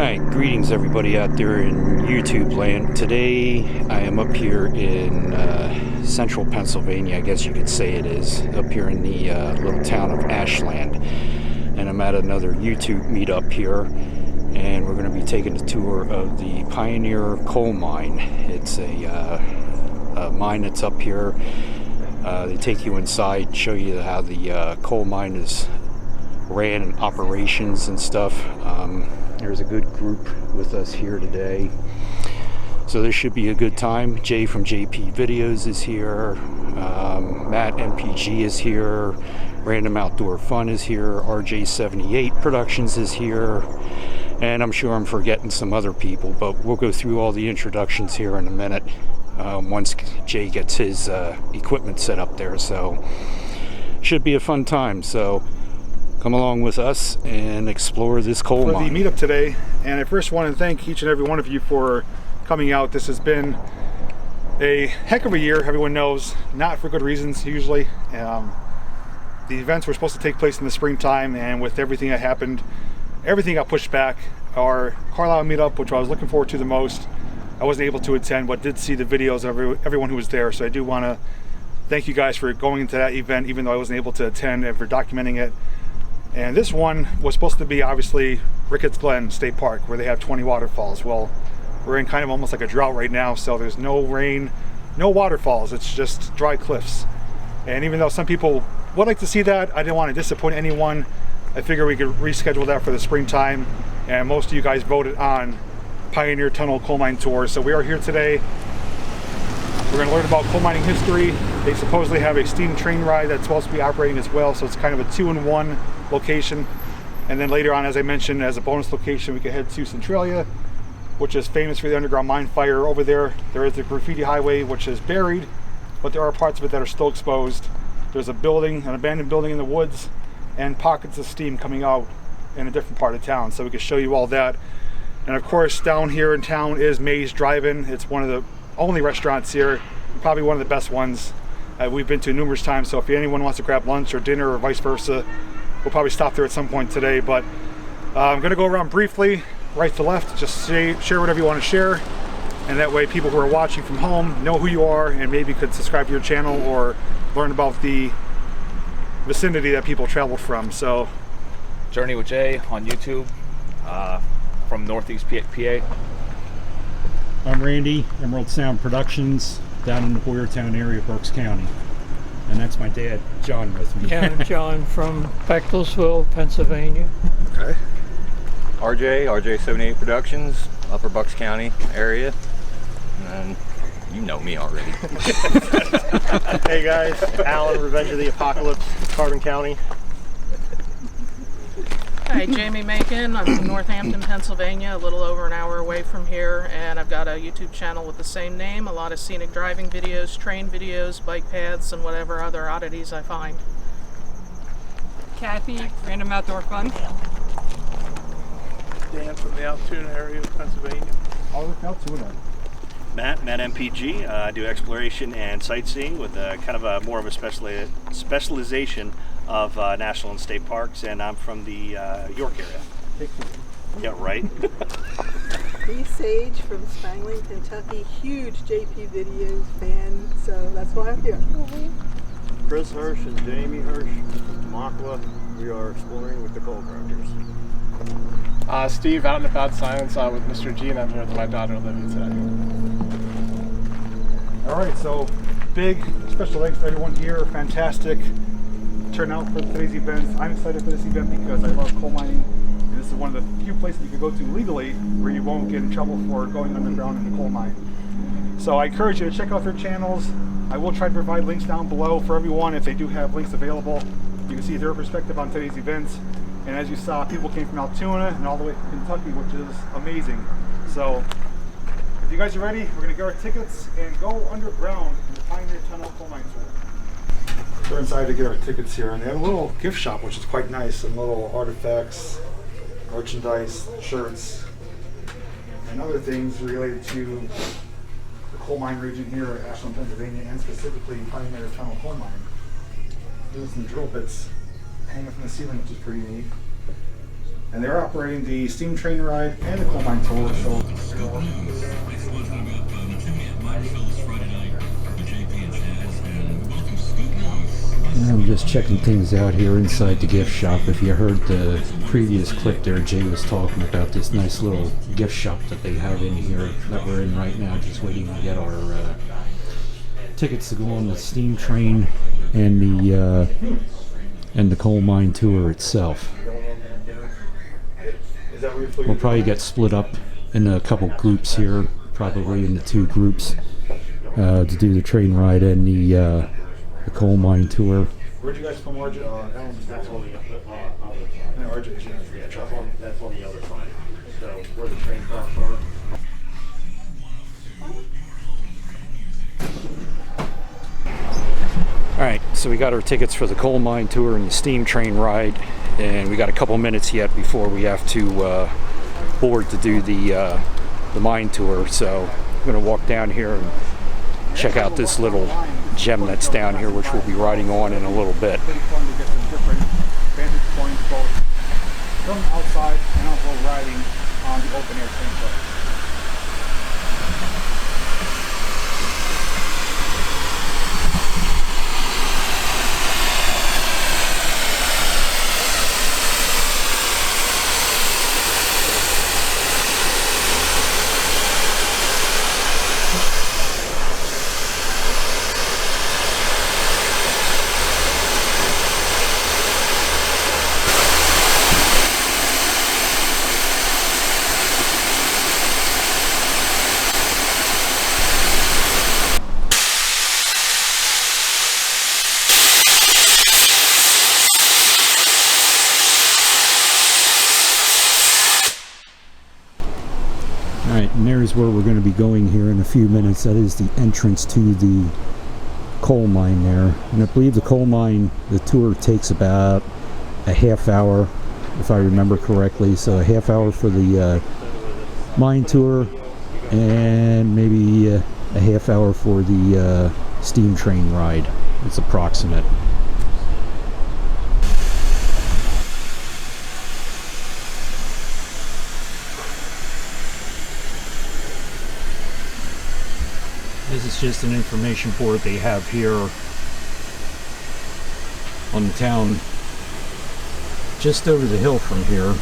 Hi, greetings everybody out there in YouTube land. Today I am up here in central Pennsylvania, I guess you could say it is, up here in the little town of Ashland. And I'm at another YouTube meetup here, and we're going to be taking a tour of the Pioneer Coal Mine. It's a mine that's up here. They take you inside, show you how the coal mine is ran and operations and stuff. There's a good group with us here today, so this should be a good time. Jay from JP Videos is here, Matt MPG is here, Random Outdoor Fun is here, RJ78 Productions is here, and I'm sure I'm forgetting some other people, but we'll go through all the introductions here in a minute once Jay gets his equipment set up there. So should be a fun time, so come along with us and explore this coal mine. For the meetup today, and I first want to thank each and every one of you for coming out. This has been a heck of a year, everyone knows, not for good reasons usually. The events were supposed to take place in the springtime, and with everything that happened, everything got pushed back. Our Carlisle Meetup, which I was looking forward to the most, I wasn't able to attend, but did see the videos of everyone who was there, so I do want to thank you guys for going into that event, even though I wasn't able to attend, and for documenting it. And this one was supposed to be obviously Ricketts Glen State Park, where they have 20 waterfalls. Well, we're in kind of almost like a drought right now, so there's no rain, no waterfalls, it's just dry cliffs. And even though some people would like to see that, I didn't want to disappoint anyone. I figured we could reschedule that for the springtime, and most of you guys voted on Pioneer Tunnel Coal Mine Tour. So we are here today. We're going to learn about coal mining history. They supposedly have a steam train ride that's supposed to be operating as well, so it's kind of a 2-in-1 location. And then later on, as I mentioned, as a bonus location, we can head to Centralia, which is famous for the underground mine fire. Over there, there is the graffiti highway, which is buried, but there are parts of it that are still exposed. There's a building, an abandoned building in the woods, and pockets of steam coming out in a different part of town, so we can show you all that. And of course, down here in town is May's Drive-In. It's one of the only restaurants here, probably one of the best ones we've been to numerous times. So if anyone wants to grab lunch or dinner or vice versa, we'll probably stop there at some point today. But I'm going to go around briefly, right to left, just share whatever you want to share, and that way people who are watching from home know who you are and maybe could subscribe to your channel or learn about the vicinity that people travel from. So, Journey with Jay on YouTube from Northeast PA. I'm Randy, Emerald Sound Productions, down in the Boyertown area of Berks County. And that's my dad, John, with me. Yeah, I'm John from Bechtelsville, Pennsylvania. okay. RJ78 Productions, Upper Bucks County area. And you know me already. Hey guys, Alan, Revenge of the Apocalypse, Carbon County. Hi, Jamie Macon. I'm from Northampton, Pennsylvania, a little over an hour away from here, and I've got a YouTube channel with the same name, a lot of scenic driving videos, train videos, bike paths, and whatever other oddities I find. Kathy, Random Outdoor Fun. Dan from the Altoona area of Pennsylvania. Altoona. Matt MPG. I do exploration and sightseeing with kind of a more of a specialization of national and state parks, and I'm from the York area. Yeah, right. Lee Sage from Spangling, Kentucky. Huge JP Videos fan, so that's why I'm here. Chris Hirsch and Jamie Hirsch from Tamaqua. We are exploring with the coal crushers. Steve, Out and About Science with Mr. G, and I'm here with my daughter Olivia today. All right, so big special thanks to everyone here. Fantastic turnout for today's event. I'm excited for this event because I love coal mining, and this is one of the few places you can go to legally where you won't get in trouble for going underground in the coal mine. So I encourage you to check out their channels. I will try to provide links down below for everyone if they do have links available. You can see their perspective on today's events. And as you saw, people came from Altoona and all the way from Kentucky, which is amazing. So if you guys are ready, we're going to get our tickets and go underground in the Pioneer Tunnel Coal Mine Tour. We're inside to get our tickets here, and they have a little gift shop, which is quite nice. Some little artifacts, merchandise, shirts, and other things related to the coal mine region here at Ashland, Pennsylvania, and specifically Pioneer Tunnel Coal Mine. There's some drill bits hanging from the ceiling, which is pretty neat. and they're operating the steam train ride and the coal mine tour. So I'm just checking things out here inside the gift shop. If you heard the previous clip there, Jay was talking about this nice little gift shop that they have in here that we're in right now, just waiting to get our tickets to go on the steam train and the coal mine tour itself. We'll probably get split up in a couple groups here, probably into 2 groups, to do the train ride and the coal mine tour. Where'd you guys from, RJ? That's on the other side. That's on the other side. So where the train tracks are. Alright, so we got our tickets for the coal mine tour and the steam train ride, and we got a couple minutes yet before we have to board to do the mine tour. So I'm going to walk down here and check out this little gem that's down here, which we'll be riding on in a little bit. Pretty fun to get some different vantage points, both from outside and also riding on the open air train tracks. Alright, and there's where we're going to be going here in a few minutes. That is the entrance to the coal mine there. And I believe the coal mine, the tour takes about a half hour, if I remember correctly. So a half hour for the mine tour, and maybe a half hour for the steam train ride. It's approximate. This is just an information board they have here on the town just over the hill from here.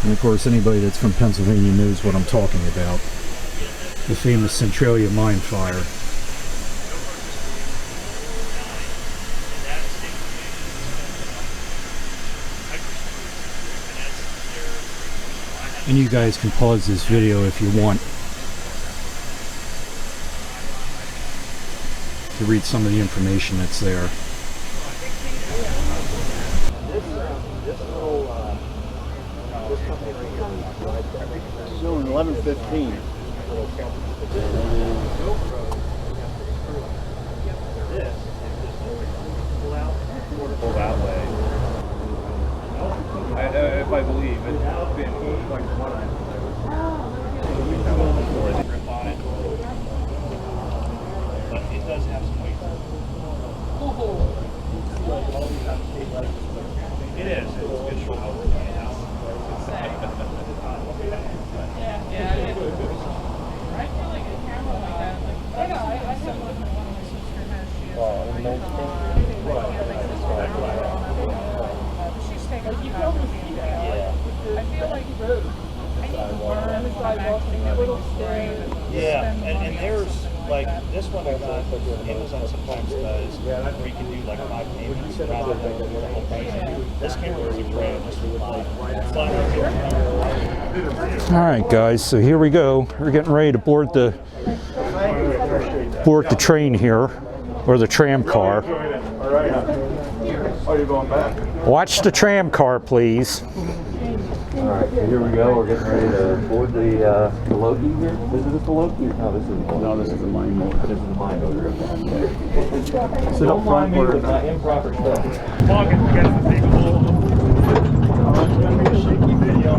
And of course, anybody that's from Pennsylvania knows what I'm talking about. The famous Centralia mine fire. And you guys can pause this video if you want to read some of the information that's there. Soon, 11:15. Pull that way. If I believe it's been like one grip on it. But it does have some weight. It is. It's good shoulder. Yeah, I feel like a camera like that. Like, I have one of my sister has. She has she's taking some photography and I feel like I need to learn when I'm actually having to stay. Yeah, and there's like this one I got, Amazon sometimes does, where you can do like 5 payments rather than the whole price. This camera is a grand, this is $5. Alright guys, so here we go. We're getting ready to board the train here, or the tram car. Oh, you're going back? Watch the tram car, please. Alright, so here we go. We're getting ready to board the Loki here. Is this the Loki? No, this is the Loki. No, this is the mine motor. This is the mine motor. Sit up front for improper stuff. Pocket, you guys can take a little. It's going to be a shaky video.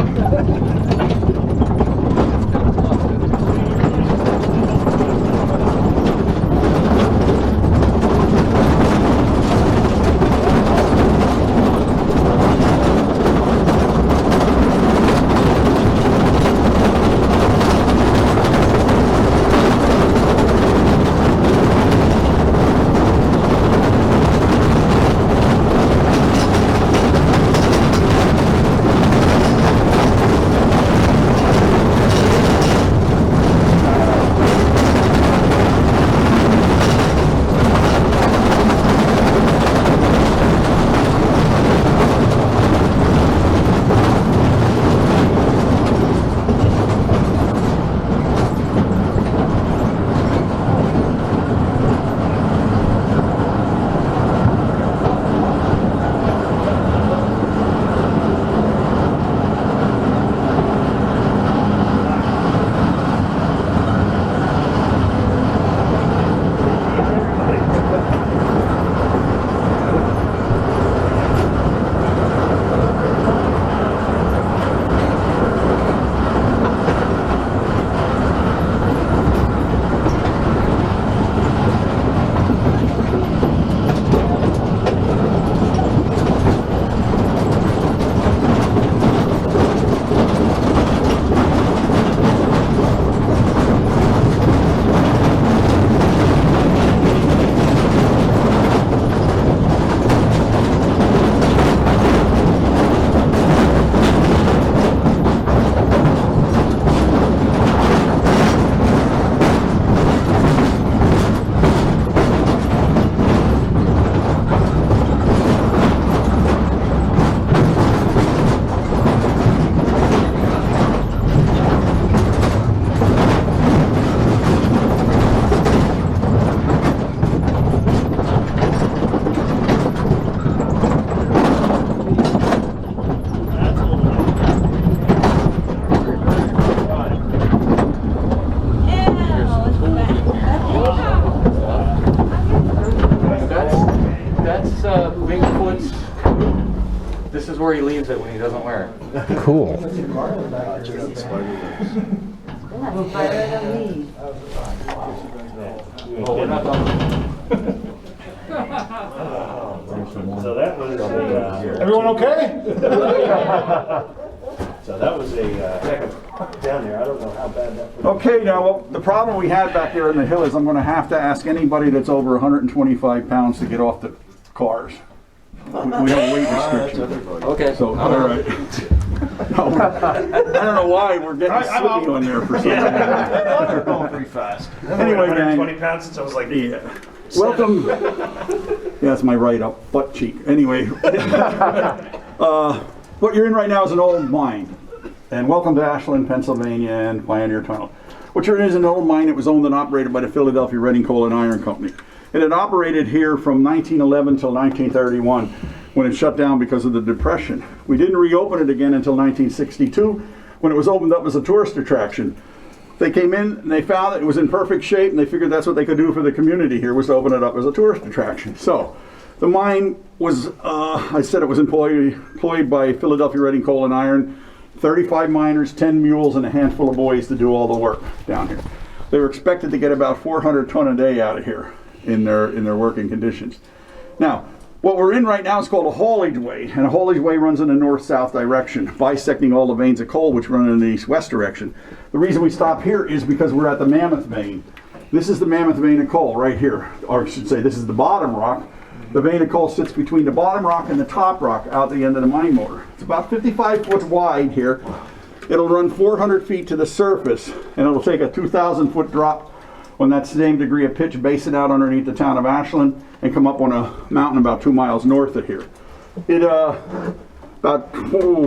gets it when he doesn't wear it. Cool. Oh, we're not done. So that was Everyone okay? so that was down there. I don't know how bad that was. Okay, now the problem we had back there in the hill is I'm going to have to ask anybody that's over 125 pounds to get off the cars. We have a weight restriction. Okay. So, all right. I don't know why we're getting silly on there for some reason. They're going pretty fast. Anyway, gang. 120 pounds since I was like, Yeah. Welcome. Yeah, that's my right up butt cheek. Anyway, what you're in right now is an old mine. And welcome to Ashland, Pennsylvania and Pioneer Tunnel. What you're in is an old mine that was owned and operated by the Philadelphia Reading Coal and Iron Company. It had operated here from 1911 till 1931 when it shut down because of the Depression. We didn't reopen it again until 1962 when it was opened up as a tourist attraction. They came in and they found that it was in perfect shape and they figured that's what they could do for the community here was to open it up as a tourist attraction. So the mine was, I said it was employed by Philadelphia Reading Coal and Iron, 35 miners, 10 mules, and a handful of boys to do all the work down here. They were expected to get about 400 ton a day out of here in their working conditions. Now, what we're in right now is called a Haulied Way, and a Haulied Way runs in a north-south direction, bisecting all the veins of coal which run in the east-west direction. The reason we stop here is because we're at the Mammoth vein. This is the Mammoth vein of coal right here, or I should say this is the bottom rock. The vein of coal sits between the bottom rock and the top rock out the end of the mine motor. It's about 55 foot wide here. It'll run 400 feet to the surface, and it'll take a 2,000 foot drop on that same degree of pitch, base it out underneath the town of Ashland, and come up on a mountain about 2 miles north of here. It about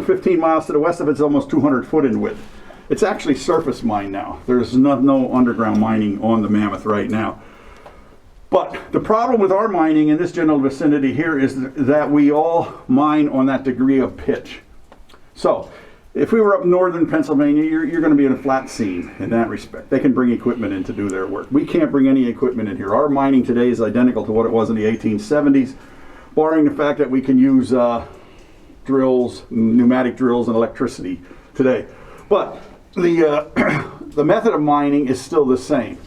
15 miles to the west of it's almost 200 foot in width. It's actually surface mine now. There's no underground mining on the Mammoth right now. But the problem with our mining in this general vicinity here is that we all mine on that degree of pitch. So if we were up northern Pennsylvania, you're going to be in a flat scene in that respect. They can bring equipment in to do their work. We can't bring any equipment in here. Our mining today is identical to what it was in the 1870s, barring the fact that we can use drills, pneumatic drills, and electricity today. But the method of mining is still the same.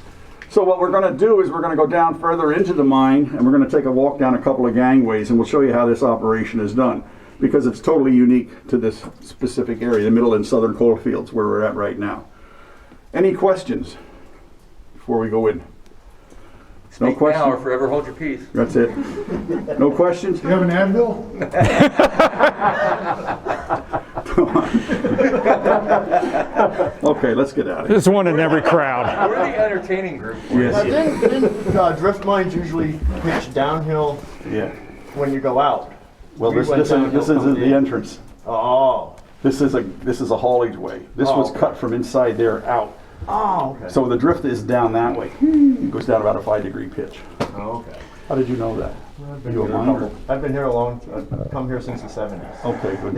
So what we're going to do is we're going to go down further into the mine, and we're going to take a walk down a couple of gangways, and we'll show you how this operation is done, because it's totally unique to this specific area, the middle and southern coal fields where we're at right now. Any questions before we go in? No questions? Now or forever hold your peace. That's it. No questions? You have an Advil? Okay, let's get out of here. There's one in every crowd. We're the entertaining group. Yes. Didn't drift mines usually pitch downhill Yeah. when you go out? Well, this isn't the entrance. Oh. This is a haulage way. This was cut from inside there out. Oh, okay. So the drift is down that way. It goes down about a 5-degree pitch. Oh, okay. How did you know that? I've been here a long time. I've come here since the 70s. Okay, good.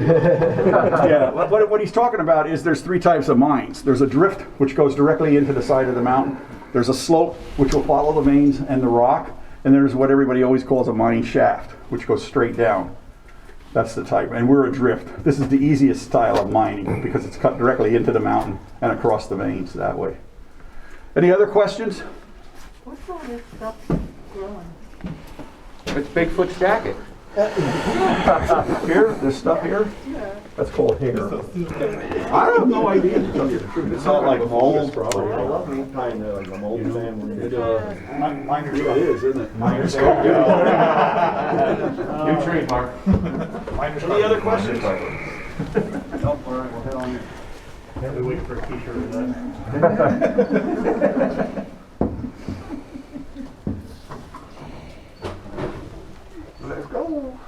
Yeah, what he's talking about is there's 3 types of mines. There's a drift, which goes directly into the side of the mountain. There's a slope, which will follow the veins and the rock. And there's what everybody always calls a mining shaft, which goes straight down. That's the type. And we're a drift. This is the easiest style of mining because it's cut directly into the mountain and across the veins that way. Any other questions? What's all this stuff growing? It's Bigfoot's jacket. Here, this stuff here? Yeah. That's called hair. I have no idea to tell you the truth. It's not like mold, probably. Kind of like a mold family. Miner's it is, isn't it? Miner's New trademark. Any other questions? Nope, all right, we'll head on. Can't we wait for a t-shirt of that? Let's go.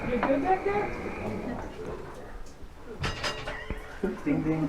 You good back there? Ding ding.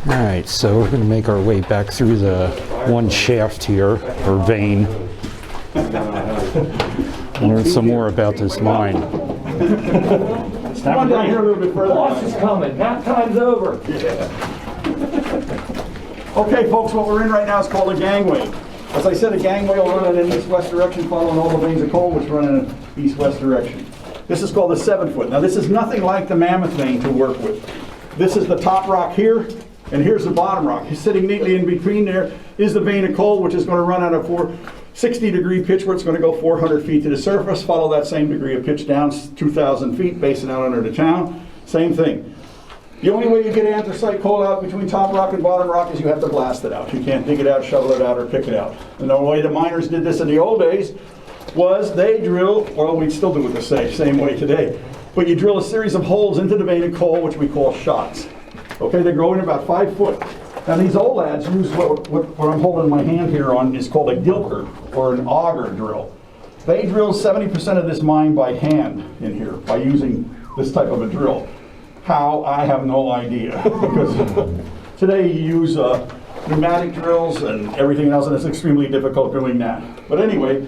Alright, so we're going to make our way back through the one shaft here, or vein. Learn some more about this mine. Come on down here a little bit further. Boss is coming. Nap time's over. Okay, folks, what we're in right now is called a gangway. As I said, a gangway will run in an east-west direction, following all the veins of coal, which run in an east-west direction. This is called a 7-foot. Now, this is nothing like the Mammoth vein to work with. This is the top rock here, and here's the bottom rock. Sitting neatly in between there is the vein of coal, which is going to run at a 60-degree pitch, where it's going to go 400 feet to the surface, follow that same degree of pitch down 2,000 feet, basing out under the town. Same thing. The only way you get anthracite coal out between top rock and bottom rock is you have to blast it out. You can't dig it out, shovel it out, or pick it out. And the way the miners did this in the old days was they drill, well, we still do it the same way today, but you drill a series of holes into the vein of coal, which we call shots. Okay, they grow in about 5 foot. Now these old lads use what I'm holding my hand here on is called a gilker, or an auger drill. They drill 70% of this mine by hand in here, by using this type of a drill. How? I have no idea. Because today you use pneumatic drills and everything else, and it's extremely difficult doing that. But anyway,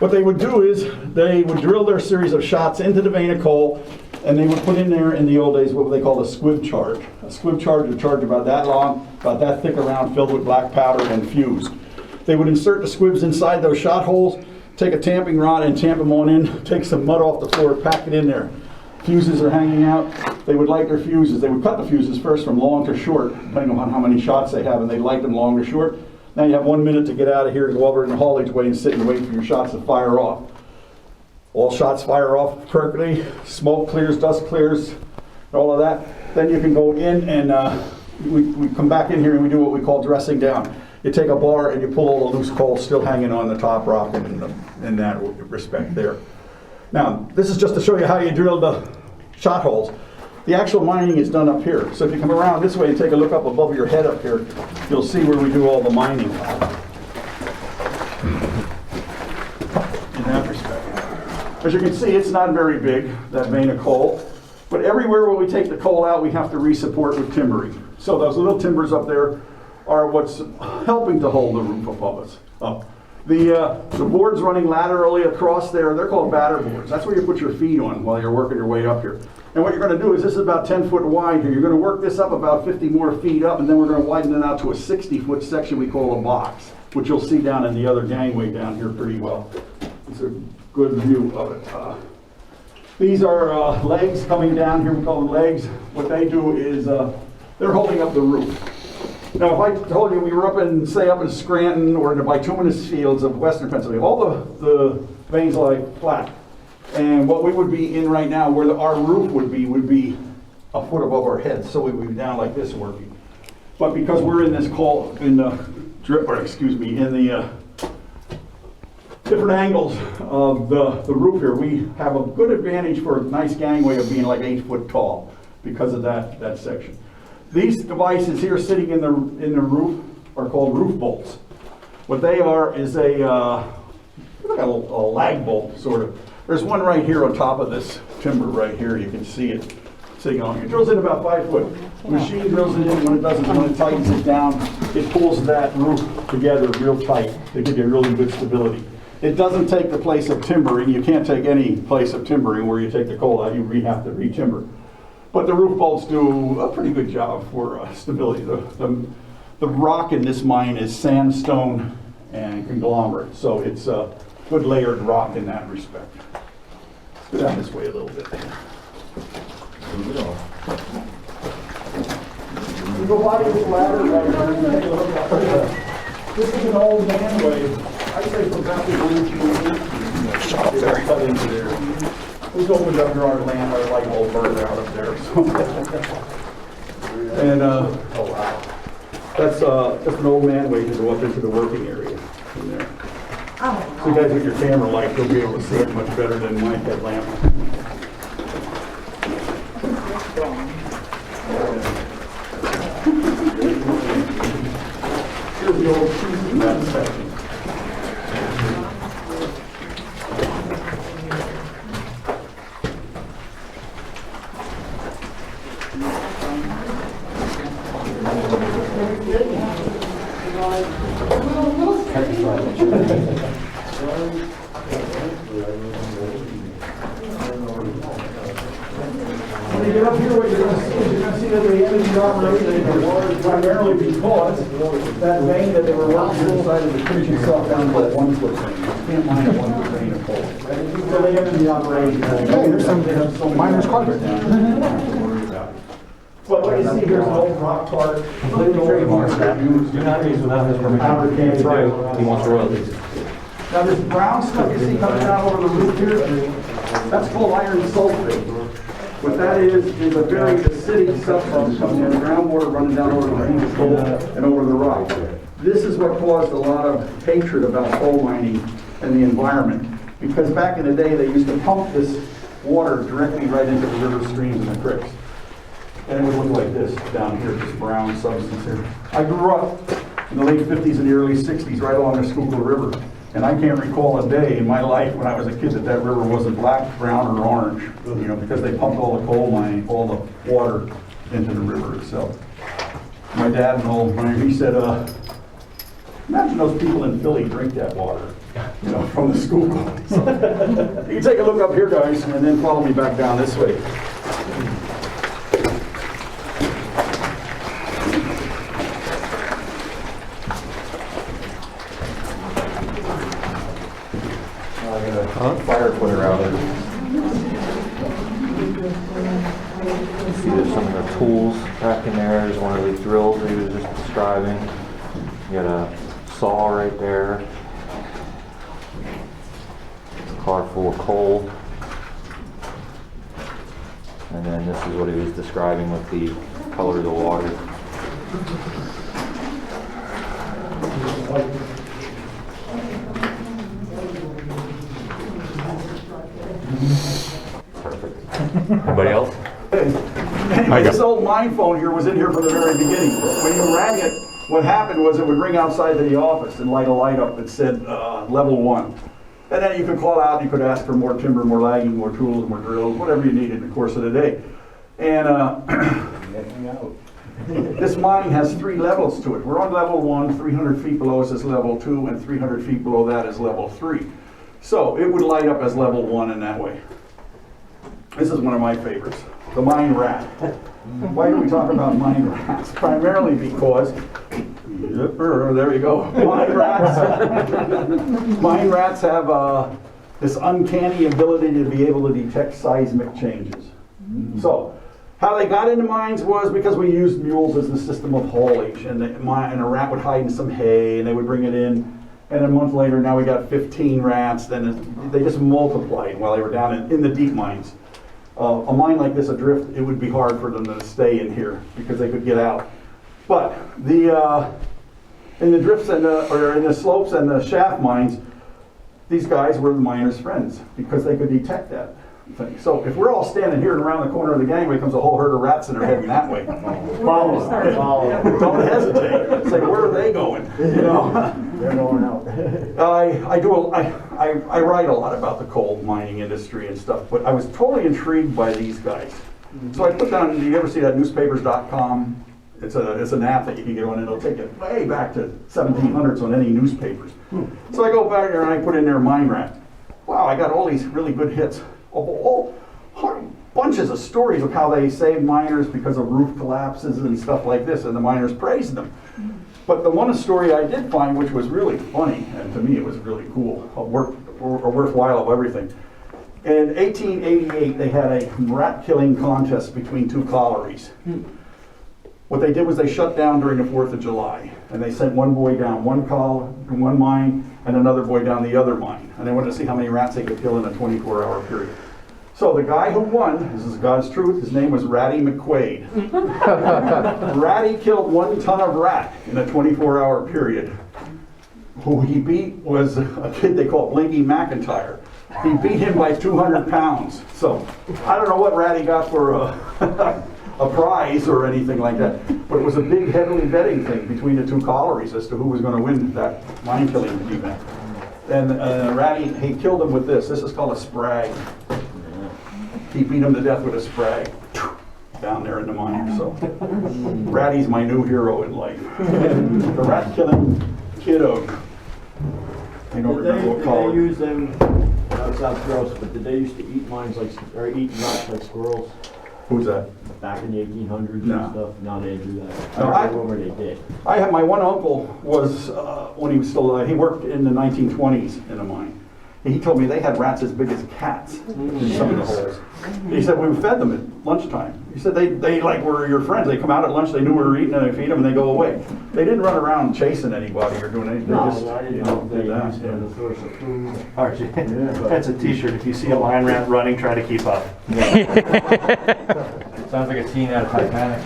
what they would do is they would drill their series of shots into the vein of coal, and they would put in there in the old days what they called a squib charge. A squib charge would charge about that long, about that thick around, filled with black powder and fused. They would insert the squibs inside those shot holes, take a tamping rod and tamp them on in, take some mud off the floor, pack it in there. Fuses are hanging out. They would light their fuses. They would cut the fuses first from long to short, depending on how many shots they have, and they'd light them long or short. Now you have 1 minute to get out of here, go over in the Haulied Way and sit and wait for your shots to fire off. All shots fire off perfectly, smoke clears, dust clears, all of that. Then you can go in and we come back in here and we do what we call dressing down. You take a bar and you pull all the loose coal still hanging on the top rock in that respect there. Now, this is just to show you how you drill the shot holes. The actual mining is done up here. So if you come around this way and take a look up above your head up here, you'll see where we do all the mining. In that respect. As you can see, it's not very big, that vein of coal. But everywhere where we take the coal out, we have to re-support with timbering. So those little timbers up there are what's helping to hold the roof above us up. The boards running laterally across there, they're called batter boards. That's where you put your feet on while you're working your way up here. And what you're going to do is, this is about 10 foot wide here. You're going to work this up about 50 more feet up, and then we're going to widen it out to a 60-foot section we call a box, which you'll see down in the other gangway down here pretty well. It's a good view of it. These are legs coming down here. We call them legs. What they do is they're holding up the roof. Now, if I told you we were up in Scranton or in the bituminous fields of western Pennsylvania, all the veins lie flat. And what we would be in right now, where our roof would be a foot above our heads. So we would be down like this working. But because we're in this different angles of the roof here, we have a good advantage for a nice gangway of being like 8 foot tall because of that section. These devices here sitting in the roof are called roof bolts. What they are is like a lag bolt, sort of. There's one right here on top of this timber right here. You can see it sitting on. It drills in about 5 foot. The machine drills it in. When it does it, when it tightens it down, it pulls that roof together real tight to give you really good stability. It doesn't take the place of timbering. You can't take any place of timbering where you take the coal out. You have to re-timber. But the roof bolts do a pretty good job for stability. The rock in this mine is sandstone and conglomerate, so it's a good layered rock in that respect. Let's go down this way a little bit. We go by this ladder right here and take a look at it. This is an old gangway. I say from back to the shop there. Cut into there. We've opened up our land, our light bulb burned out up there. So. And oh wow, that's an old man way to go up into the working area in there. So you guys with your camera light, you'll be able to see it much better than my headlamp. Here's the old piece in that section. When you get up here, what you're going to see is that the energy operated primarily because that vein that they were working decided to push itself down to that 1 foot vein. You can't mine a 1 foot vein of coal. So they energy operation. Hey, there's some miner's carpet. But what you see here is an old rock part, completely trademarked. You're not using without his permission. That's right. He wants royalties. Now this brown stuff you see coming down over the roof here, that's called iron sulfate. What that is a very acidic substance coming in the groundwater running down over the range of coal and over the rock. This is what caused a lot of hatred about coal mining and the environment. Because back in the day they used to pump this water directly right into the river streams and the creeks. And it would look like this down here, this brown substance here. I grew up in the late 50s and the early 60s right along the Schuylkill River. And I can't recall a day in my life when I was a kid that river wasn't black, brown, or orange, you know, because they pumped all the coal mining, all the water into the river itself. My dad, an old miner, he said, imagine those people in Philly drink that water, you know, from the Schuylkill. So, you take a look up here, guys, and then follow me back down this way. Fire quitter out there. See, there's some of the tools back in there. There's one of these drills that he was just describing. You got a saw right there. A car full of coal. And then this is what he was describing with the color of the water. Perfect. Anybody else? Anyway, this old mine phone here was in here from the very beginning. When you rang it, what happened was it would ring outside the office and light a light up that said level 1. And then you could call out, you could ask for more timber, more lagging, more tools, more drills, whatever you needed in the course of the day. And this mine has 3 levels to it. We're on level 1, 300 feet below us is level 2, and 300 feet below that is level 3. So it would light up as level 1 in that way. This is one of my favorites, the mine rat. Why do we talk about mine rats? Primarily because, there you go, mine rats have this uncanny ability to be able to detect seismic changes. So, how they got into mines was because we used mules as the system of haulage, and a rat would hide in some hay, and they would bring it in. And a month later, now we got 15 rats. Then they just multiplied while they were down in the deep mines. A mine like this adrift, it would be hard for them to stay in here because they could get out. But in the drifts or in the slopes and the shaft mines, these guys were the miners' friends because they could detect that thing. So if we're all standing here and around the corner of the gangway comes a whole herd of rats and they're heading that way. Follow them. Don't hesitate. Say, where are they going? You know. They're going out. I write a lot about the coal mining industry and stuff, but I was totally intrigued by these guys. So I put down, do you ever see that newspapers.com? It's an app that you can get on, and it'll take you way back to 1700s on any newspapers. So I go back there and I put in there mine rat. Wow, I got all these really good hits. Whole bunches of stories of how they saved miners because of roof collapses and stuff like this, and the miners praised them. But the one story I did find, which was really funny, and to me it was really cool, worthwhile of everything. In 1888, they had a rat-killing contest between 2 collieries. What they did was they shut down during the 4th of July, and they sent one boy down one mine, and another boy down the other mine. And they wanted to see how many rats they could kill in a 24-hour period. So the guy who won, this is God's truth, his name was Ratty McQuaid. Ratty killed 1 ton of rat in a 24-hour period. Who he beat was a kid they called Blinky McIntyre. He beat him by 200 pounds. So I don't know what Ratty got for a prize or anything like that, but it was a big, heavily betting thing between the 2 collieries as to who was going to win that mine killing event. And Ratty, he killed him with this. This is called a sprag. He beat him to death with a sprag. down there in the mine. So Ratty's my new hero in life. The rat killing kiddo. I don't remember what Did call they it. use them, that sounds gross, but did they used to eat mines like, or eat rats like squirrels Who's that? back in the 1800s No. and stuff? No, they didn't do that. No, I heard a rumor they did. I have my one uncle was when he was still alive. He worked in the 1920s in a mine. He told me they had rats as big as cats in some of the holes. He said we fed them at lunchtime. He said they like were your friends. They come out at lunch, they knew we were eating, and they feed them, and they go away. They didn't run around chasing anybody or doing anything. No, They just, I didn't you know know, if they did that. used them as a source of food. Archie, that's a t-shirt. If you see a mine rat running, try to keep up. Sounds like a scene out of Titanic.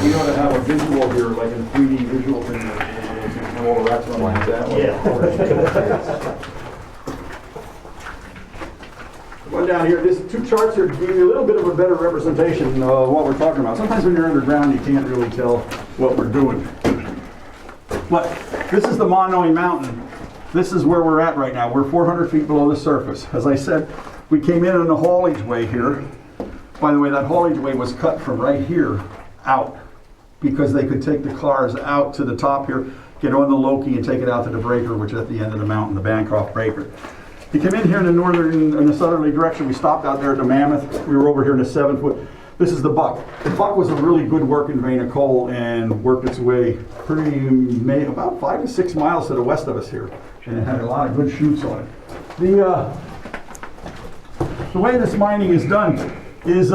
We ought to have a visual here, like a 3D visual thing, and all the rats running like that. Yeah. One down here, these two charts here give you a little bit of a better representation of what we're talking about. Sometimes when you're underground, you can't really tell what we're doing. But this is the Monoy Mountain. This is where we're at right now. We're 400 feet below the surface. As I said, we came in on the Haulied Way here. By the way, that Haulied Way was cut from right here out because they could take the cars out to the top here, get on the Loki and take it out to the breaker, which is at the end of the mountain, the Bancroft breaker. We came in here in the northern, in the southerly direction. We stopped out there at the Mammoth. We were over here in the 7 foot. This is the Buck. The Buck was a really good working vein of coal and worked its way about 5 to 6 miles to the west of us here. And it had a lot of good chutes on it. The way this mining is done is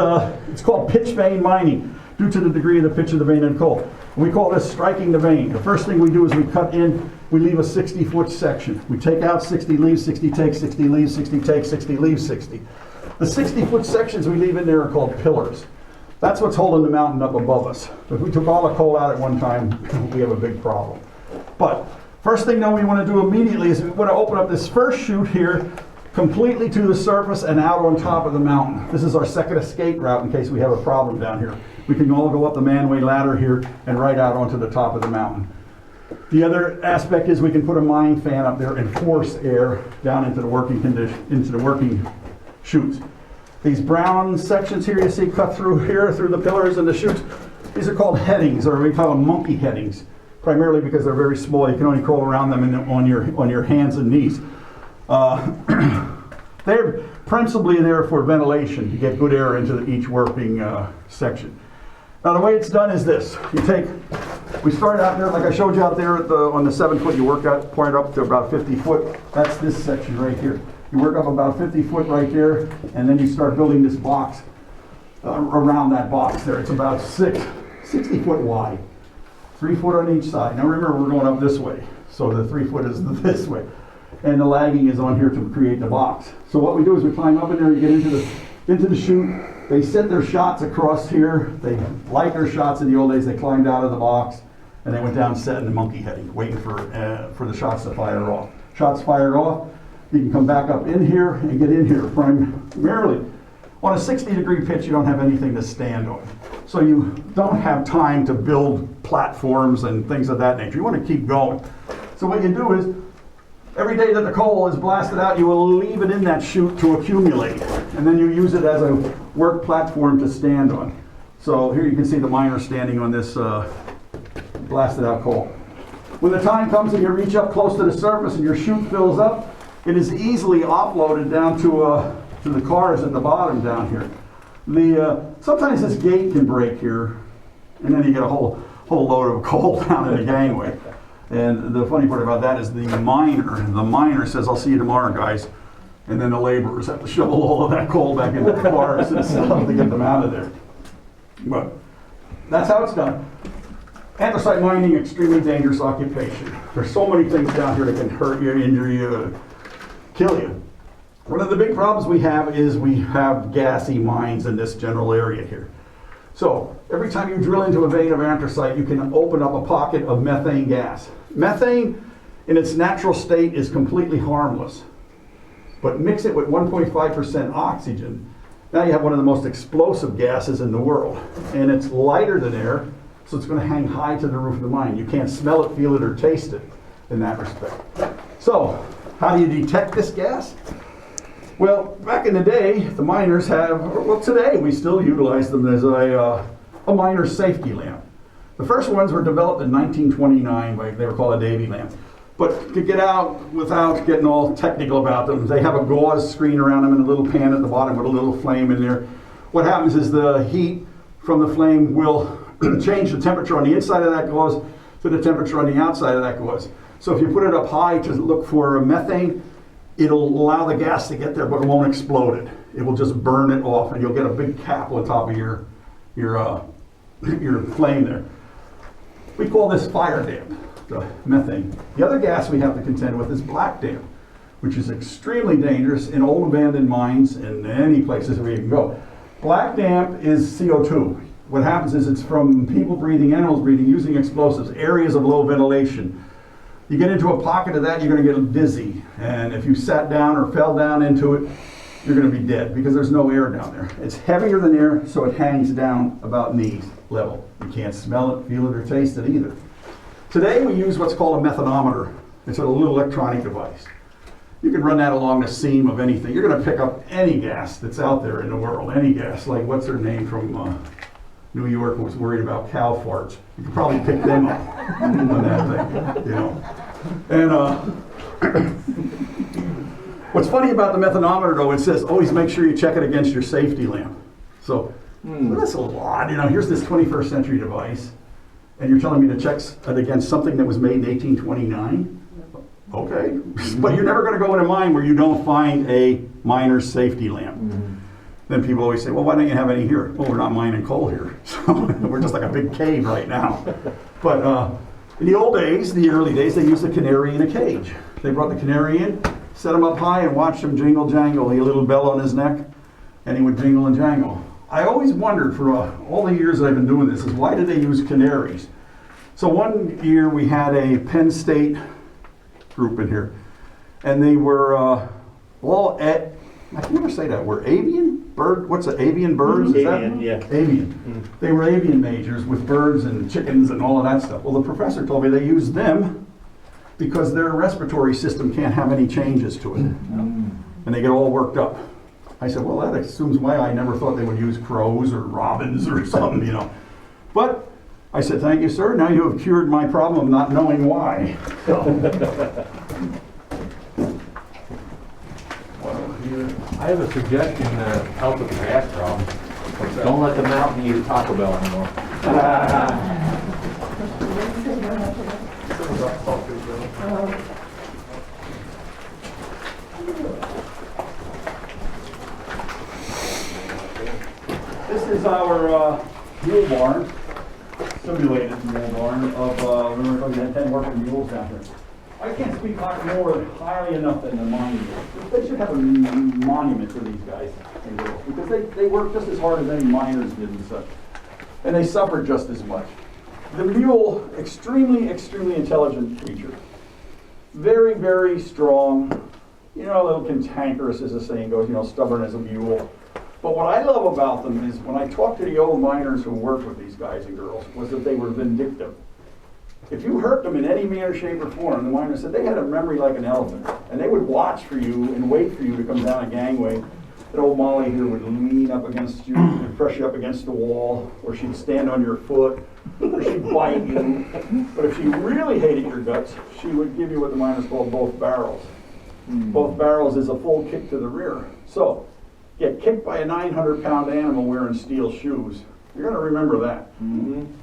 it's called pitch vein mining due to the degree of the pitch of the vein in coal. We call this striking the vein. The first thing we do is we cut in, we leave a 60-foot section. We take out 60, leave 60, take 60, leave 60, take 60, leave 60. The 60-foot sections we leave in there are called pillars. That's what's holding the mountain up above us. If we took all the coal out at one time, we have a big problem. But first thing that we want to do immediately is we want to open up this first chute here completely to the surface and out on top of the mountain. This is our second escape route in case we have a problem down here. We can all go up the manway ladder here and right out onto the top of the mountain. The other aspect is we can put a mine fan up there and force air down into the working condition, into the working chutes. These brown sections here you see cut through here, through the pillars and the chutes, these are called headings, or we call them monkey headings, primarily because they're very small. You can only crawl around them on your hands and knees. They're principally there for ventilation, to get good air into each working section. Now the way it's done is this. We start out there, like I showed you out there on the 7 foot, you work out, point up to about 50 foot. That's this section right here. You work up about 50 foot right there, and then you start building this box around that box there. It's about 60 foot wide, 3 foot on each side. Now remember, we're going up this way, so the 3 foot is this way. And the lagging is on here to create the box. So what we do is we climb up in there, you get into the chute. They set their shots across here. They like their shots in the old days. They climbed out of the box and they went down, set in the monkey heading, waiting for the shots to fire off. Shots fired off, you can come back up in here and get in here. Primarily, on a 60-degree pitch, you don't have anything to stand on. So you don't have time to build platforms and things of that nature. You want to keep going. So what you do is, every day that the coal is blasted out, you will leave it in that chute to accumulate. And then you use it as a work platform to stand on. So here you can see the miner standing on this blasted out coal. When the time comes and you reach up close to the surface and your chute fills up, it is easily offloaded down to the cars at the bottom down here. Sometimes this gate can break here, and then you get a whole load of coal down in the gangway. And the funny part about that is the miner says, "I'll see you tomorrow, guys." And then the laborers have to shovel all of that coal back into the cars and stuff to get them out of there. But that's how it's done. Anthracite mining, extremely dangerous occupation. There's so many things down here that can hurt you, injure you, kill you. One of the big problems we have is we have gassy mines in this general area here. So every time you drill into a vein of anthracite, you can open up a pocket of methane gas. Methane in its natural state is completely harmless. But mix it with 1.5% oxygen, now you have one of the most explosive gases in the world. And it's lighter than air, so it's going to hang high to the roof of the mine. You can't smell it, feel it, or taste it in that respect. So how do you detect this gas? Well, back in the day, the miners well, today we still utilize them as a miner's safety lamp. The first ones were developed in 1929, they were called a Davy lamp. But to get out without getting all technical about them, they have a gauze screen around them and a little pan at the bottom with a little flame in there. What happens is the heat from the flame will change the temperature on the inside of that gauze to the temperature on the outside of that gauze. So if you put it up high to look for methane, it'll allow the gas to get there, but it won't explode it. It will just burn it off, and you'll get a big cap on top of your flame there. We call this fire damp, the methane. The other gas we have to contend with is black damp, which is extremely dangerous in old abandoned mines and any places where you can go. Black damp is CO2. What happens is it's from people breathing, animals breathing, using explosives, areas of low ventilation. You get into a pocket of that, you're going to get dizzy. And if you sat down or fell down into it, you're going to be dead because there's no air down there. It's heavier than air, so it hangs down about knee level. You can't smell it, feel it, or taste it either. Today we use what's called a methanometer. It's a little electronic device. You can run that along the seam of anything. You're going to pick up any gas that's out there in the world, any gas. Like what's her name from New York was worried about cow farts. You could probably pick them up on that thing, you know. And what's funny about the methanometer, though, it says always make sure you check it against your safety lamp. So well, that's a little odd. You know, here's this 21st century device, and you're telling me to check it against something that was made in 1829? Okay, but you're never going to go in a mine where you don't find a miner's safety lamp. Then people always say, well, why don't you have any here? Well, we're not mining coal here. So we're just like a big cave right now. But in the old days, the early days, they used a canary in a cage. They brought the canary in, set him up high, and watched him jingle jangle. He had a little bell on his neck, and he would jingle and jangle. I always wondered for all the years I've been doing this is why did they use canaries? So one year we had a Penn State group in here, and they were all at, I can never say that word, avian? Bird, what's it, avian birds? Is Avian, that? yeah. Avian. They were avian majors with birds and chickens and all of that stuff. Well, the professor told me they used them because their respiratory system can't have any changes to it. And they get all worked up. I said, well, that assumes why I never thought they would use crows or robins or something, you know. But I said, thank you, sir. Now you have cured my problem of not knowing why. I have a suggestion to help with the gas problem. Don't let them out and eat Taco Bell anymore. This is our mule barn, simulated mule barn of, remember we had 10 working mules down here. I can't speak more highly enough than the monument. They should have a monument for these guys and girls because they work just as hard as any miners did and such. And they suffered just as much. The mule, extremely, extremely intelligent creature. Very, very strong. You know, a little cantankerous, as the saying goes, you know, stubborn as a mule. But what I love about them is when I talk to the old miners who worked with these guys and girls was that they were vindictive. If you hurt them in any manner, shape, or form, the miners said they had a memory like an elephant. And they would watch for you and wait for you to come down a gangway. That old Molly here would lean up against you and press you up against the wall, or she'd stand on your foot, or she'd bite you. But if she really hated your guts, she would give you what the miners called both barrels. Both barrels is a full kick to the rear. So, get kicked by a 900-pound animal wearing steel shoes. You're going to remember that.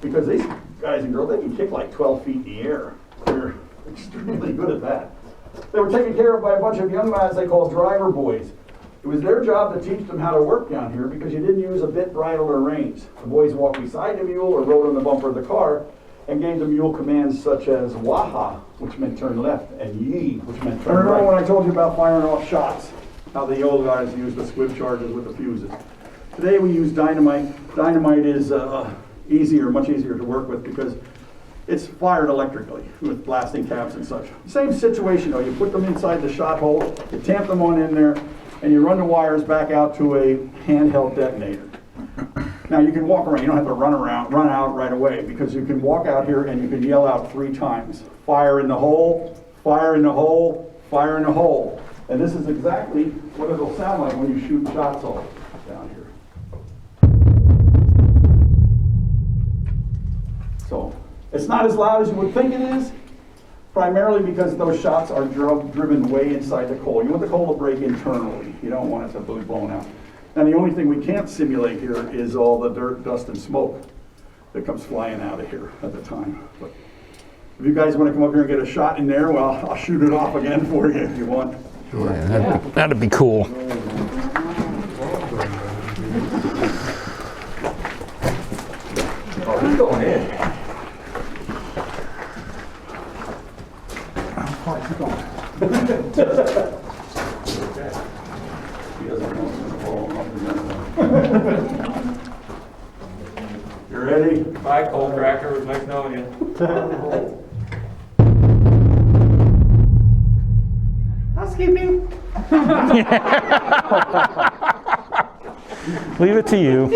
Because these guys and girls, they can kick like 12 feet in the air. They're extremely good at that. They were taken care of by a bunch of young lads they called driver boys. It was their job to teach them how to work down here because you didn't use a bit, bridle, or reins. The boys walked beside the mule or rode on the bumper of the car and gave the mule commands such as waha, which meant turn left, and yee, which meant turn right. Remember when I told you about firing off shots, how the old guys used the squib charges with the fuses. Today we use dynamite. Dynamite is much easier to work with because it's fired electrically with blasting caps and such. Same situation though, you put them inside the shot hole, you tamp them on in there, and you run the wires back out to a handheld detonator. Now you can walk around, you don't have to run out right away because you can walk out here and you can yell out 3 times. Fire in the hole, fire in the hole, fire in the hole. And this is exactly what it'll sound like when you shoot shots off down here. So it's not as loud as you would think it is, primarily because those shots are driven way inside the coal. You want the coal to break internally. You don't want it to be blown out. And the only thing we can't simulate here is all the dirt, dust, and smoke that comes flying out of here at the time. But if you guys want to come up here and get a shot in there, well, I'll shoot it off again for you if you want. Sure. Yeah, that'd be cool. Oh, he's going in. You ready? Bye, coal cracker. It was nice knowing you. Housekeeping. Leave it to you.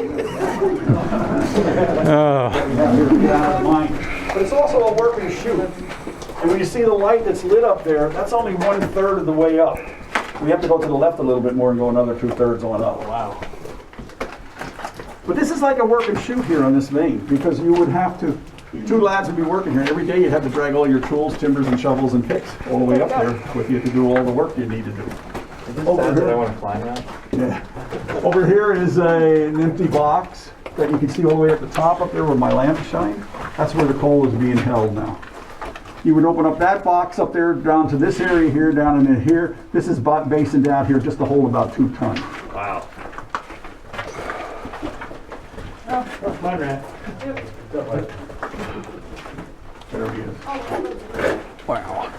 But it's also a working chute. And when you see the light that's lit up there, that's only 1/3 of the way up. We have to go to the left a little bit more and go another 2/3 on up. Wow. But this is like a working chute here on this vein, because you would have to, 2 lads would be working here. Every day you'd have to drag all your tools, timbers, and shovels and picks all the way up there with you to do all the work you need to do. Over here, I want to climb that. Yeah. Over here is an empty box that you can see all the way at the top up there where my lamp shines. That's where the coal is being held now. You would open up that box up there down to this area here, down in here. This is basin down here just to hold about 2 tons. Wow. That's my rat. There he is. Wow.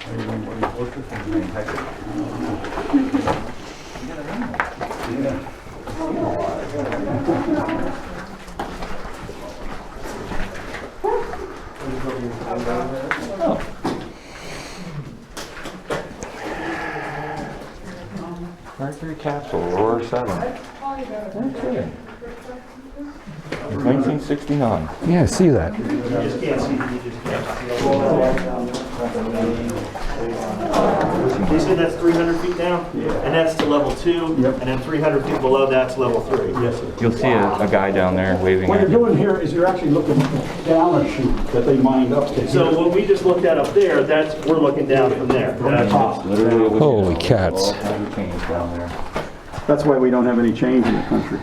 Mercury capsule, Aurora 7. Okay. 1969. Yeah, I see that. You just can't see. You just can't see. You see that's 300 feet down? Yeah. And that's to level 2, Yep. and then 300 feet below that's level 3. Yes, sir. You'll see a guy down there waving What at you're you. doing here is you're actually looking down a chute that they mined up to. So what we just looked at up there, we're looking down from there. From the top. Literally Holy cats. down there. That's why we don't have any change in the country.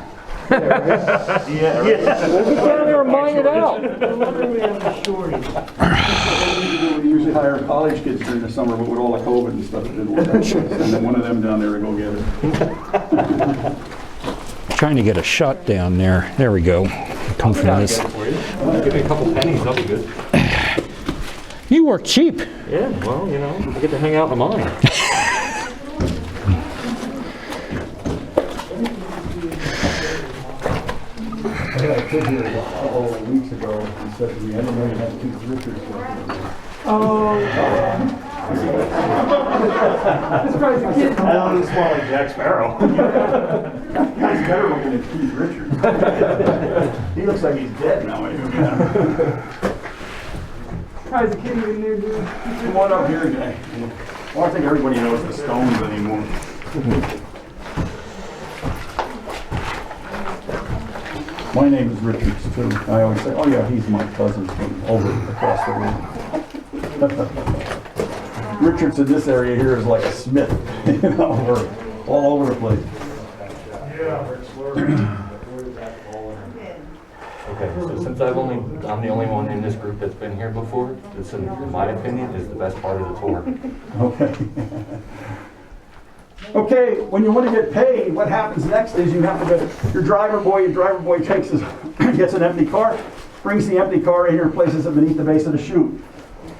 Yeah. Get down there and mine it out. We usually hire college kids during the summer, but with all the COVID and stuff, it didn't work out. Send them one of them down there to go get it. Trying to get a shot down there. There we go. Come from this. Give me a couple pennies, that'll be good. You work cheap. Yeah, well, you know, I get to hang out in the mine. I had a kid here a couple of weeks ago and said to me, I didn't know you had Keith Richards working there. This guy's a kid. I don't just want like Jack Sparrow. Guy's better looking than Keith Richards. He looks like he's dead now. Guy's a kid in there, dude. Come on up here, guy. Well, I think everybody knows the Stones anymore. My name is Richards, too. I always say, oh yeah, he's my cousin from over across the room. Richards in this area here is like a Smith, you know, we're all over the place. Okay, so since I'm the only one in this group that's been here before, this, in my opinion, is the best part of the tour. Okay. Okay, when you want to get paid, what happens next is you have to get your driver boy gets an empty cart, brings the empty car in here and places it beneath the base of the chute.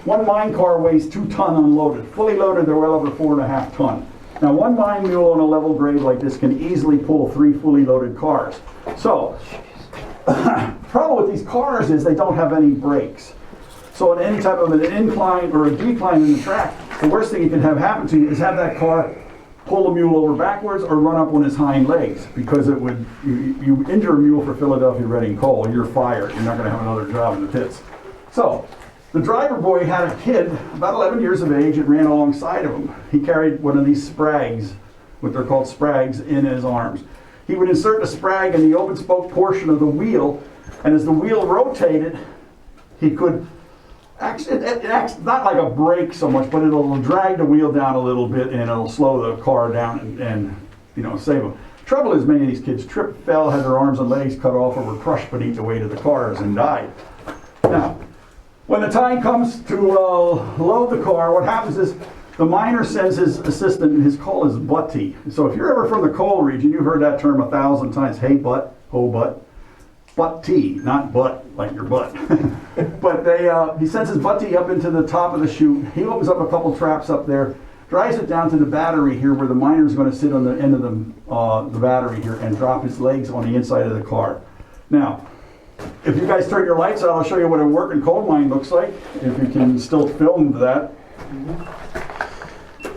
One mine car weighs 2 ton unloaded. Fully loaded, they're well over 4.5 ton. Now, one mine mule on a level grade like this can easily pull 3 fully loaded cars. So, the problem with these cars is they don't have any brakes. So at any type of an incline or a decline in the track, the worst thing you can have happen to you is have that car pull a mule over backwards or run up on his hind legs, because it would, you injure a mule for Philadelphia Reading coal, you're fired. You're not going to have another job in the pits. So the driver boy had a kid about 11 years of age and ran alongside of him. He carried one of these sprags what they're called sprags, in his arms. He would insert the sprag in the open spoke portion of the wheel, and as the wheel rotated, he could, it acts not like a brake so much, but it'll drag the wheel down a little bit and it'll slow the car down and save them. Trouble is, many of these kids tripped, fell, had their arms and legs cut off, or were crushed beneath the weight of the cars and died. Now, when the time comes to load the car, what happens is the miner sends his assistant, and his call is butty. So if you're ever from the coal region, you've heard that term 1,000 times. Hey, butt, oh, butt. Butt-tea, not butt, like your butt. But he sends his butty up into the top of the chute. He opens up a couple traps up there, drives it down to the battery here, where the miner's going to sit on the end of the battery here and drop his legs on the inside of the car. Now, if you guys turn your lights on, I'll show you what a working coal mine looks like, if you can still film that.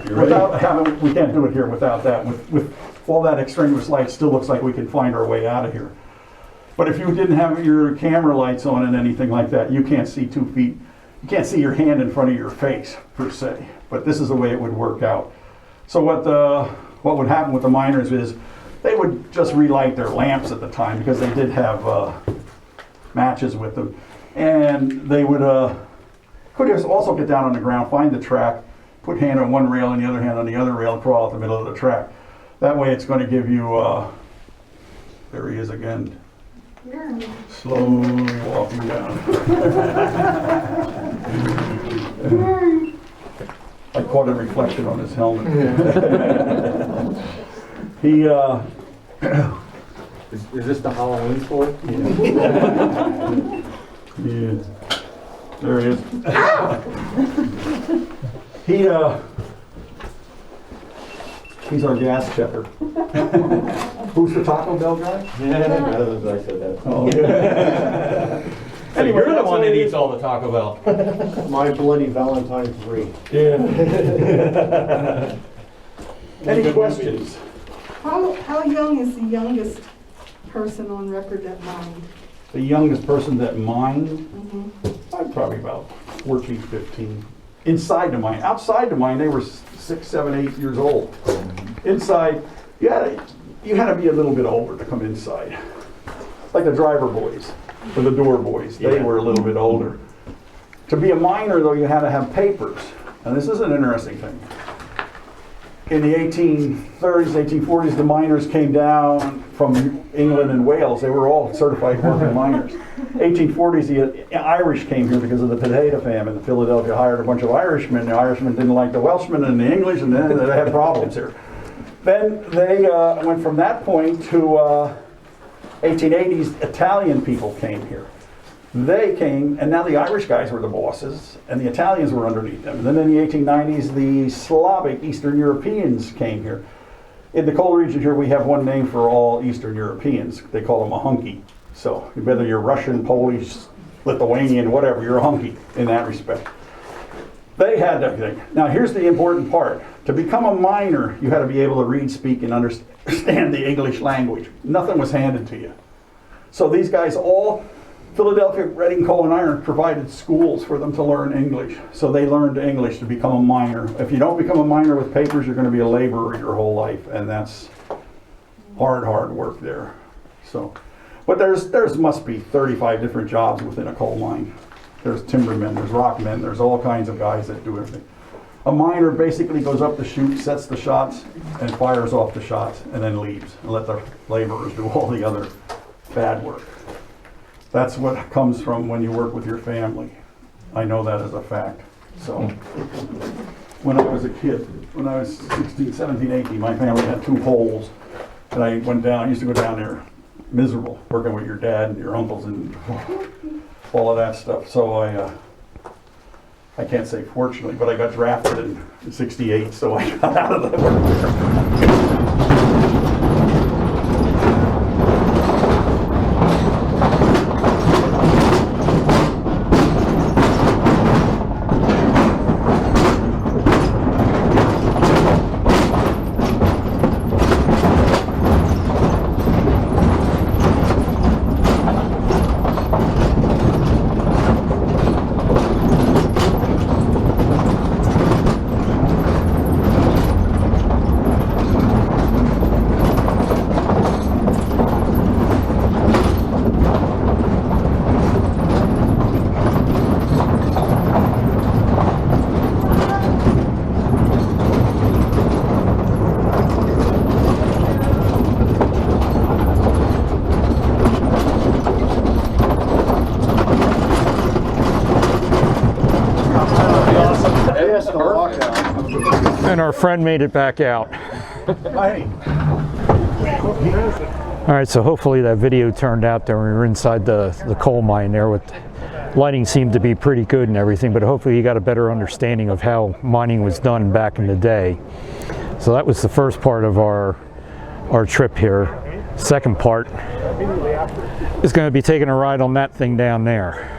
We can't do it here without that. With all that extraneous light, still looks like we can find our way out of here. But if you didn't have your camera lights on and anything like that, you can't see 2 feet. You can't see your hand in front of your face, per se. But this is the way it would work out. So what would happen with the miners is they would just relight their lamps at the time, because they did have matches with them. And they would could just also get down on the ground, find the track, put hand on one rail and the other hand on the other rail, and crawl out the middle of the track. That way it's going to give you, there he is again. Slowly walking down. I caught a reflection on his helmet. He, is this the Halloween story? Yeah. There he is. He's our gas checker. Who's the Taco Bell guy? Yeah, I said that. Oh, yeah. So Anyway, you're the one that eats all the Taco Bell. My Bloody Valentine 3. Yeah. Any questions? How young is the youngest person on record that mined? The youngest person that mined? I'm probably about 14, 15. Inside the mine. Outside the mine, they were 6, 7, 8 years old. Inside, you had to be a little bit older to come inside. Like the driver boys, or the door boys, they were a little bit older. To be a miner, though, you had to have papers. And this is an interesting thing. In the 1830s, 1840s, the miners came down from England and Wales. They were all certified working miners. 1840s, the Irish came here because of the potato famine. Philadelphia hired a bunch of Irishmen. The Irishmen didn't like the Welshmen and the English, and then they had problems here. Then they went from that point to 1880s, Italian people came here. They came, and now the Irish guys were the bosses, and the Italians were underneath them. And then in the 1890s, the Slavic Eastern Europeans came here. In the coal region here, we have one name for all Eastern Europeans. They call them a hunky. So whether you're Russian, Polish, Lithuanian, whatever, you're a hunky in that respect. They had everything. Now here's the important part. To become a miner, you had to be able to read, speak, and understand the English language. Nothing was handed to you. So these guys all, Philadelphia, Reading Coal and Iron, provided schools for them to learn English. So they learned English to become a miner. If you don't become a miner with papers, you're going to be a laborer your whole life, and that's hard work there. So, but there's must be 35 different jobs within a coal mine. There's timbermen, there's rockmen, there's all kinds of guys that do everything. A miner basically goes up the chute, sets the shots, and fires off the shots, and then leaves, and let the laborers do all the other bad work. That's what comes from when you work with your family. I know that as a fact. So, when I was a kid, when I was 16, 17, 18, my family had 2 holes. And I went down, I used to go down there miserable, working with your dad and your uncles and all of that stuff. So I can't say fortunately, but I got drafted in 68, so I got out of the work there. And our friend made it back out. All right, so hopefully that video turned out there. We were inside the coal mine there. With lighting seemed to be pretty good and everything, but hopefully you got a better understanding of how mining was done back in the day. So that was the first part of our trip here. Second part is going to be taking a ride on that thing down there.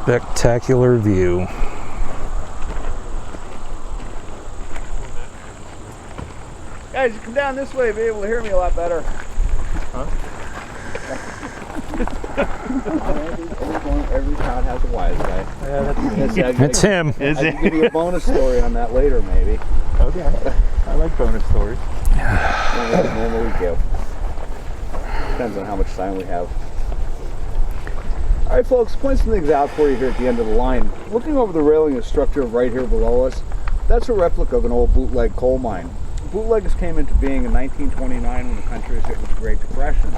Spectacular view. Guys, you come down this way, be able to hear me a lot better. Every town has a wise guy. Yeah, that's him. I can give you a bonus story on that later, maybe. Okay. I like bonus stories. Normally give. Depends on how much time we have. All right, folks, point some things out for you here at the end of the line. Looking over the railing and structure right here below us, that's a replica of an old bootleg coal mine. Bootleggers came into being in 1929 when the country was hit with the Great Depression.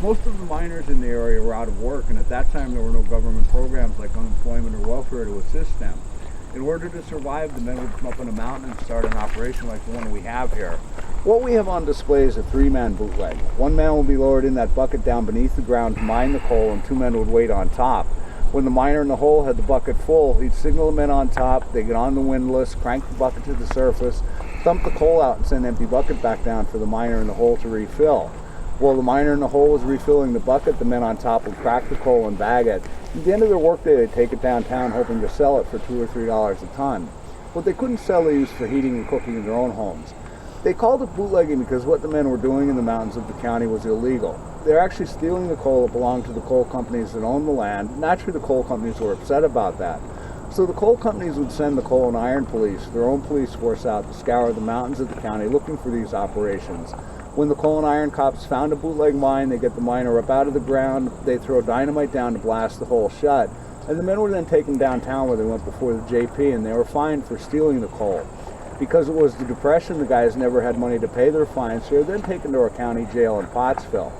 Most of the miners in the area were out of work, and at that time there were no government programs like unemployment or welfare to assist them. In order to survive, the men would come up on a mountain and start an operation like the one we have here. What we have on display is a three-man bootleg. One man will be lowered in that bucket down beneath the ground to mine the coal, and two men would wait on top. When the miner in the hole had the bucket full, he'd signal the men on top, they'd get on the windlass, crank the bucket to the surface, dump the coal out and send the empty bucket back down for the miner in the hole to refill. While the miner in the hole was refilling the bucket, the men on top would crack the coal and bag it. At the end of their workday, they'd take it downtown hoping to sell it for $2 or $3 a ton. What they couldn't sell, they used for heating and cooking in their own homes. They called it bootlegging because what the men were doing in the mountains of the county was illegal. They're actually stealing the coal that belonged to the coal companies that owned the land. Naturally, the coal companies were upset about that. So the coal companies would send the coal and iron police, their own police force, out to scour the mountains of the county looking for these operations. When the coal and iron cops found a bootleg mine, they get the miner up out of the ground, they throw dynamite down to blast the hole shut, and the men were then taken downtown where they went before the JP, and they were fined for stealing the coal. Because it was the Depression, the guys never had money to pay their fines, so they were then taken to our county jail in Pottsville.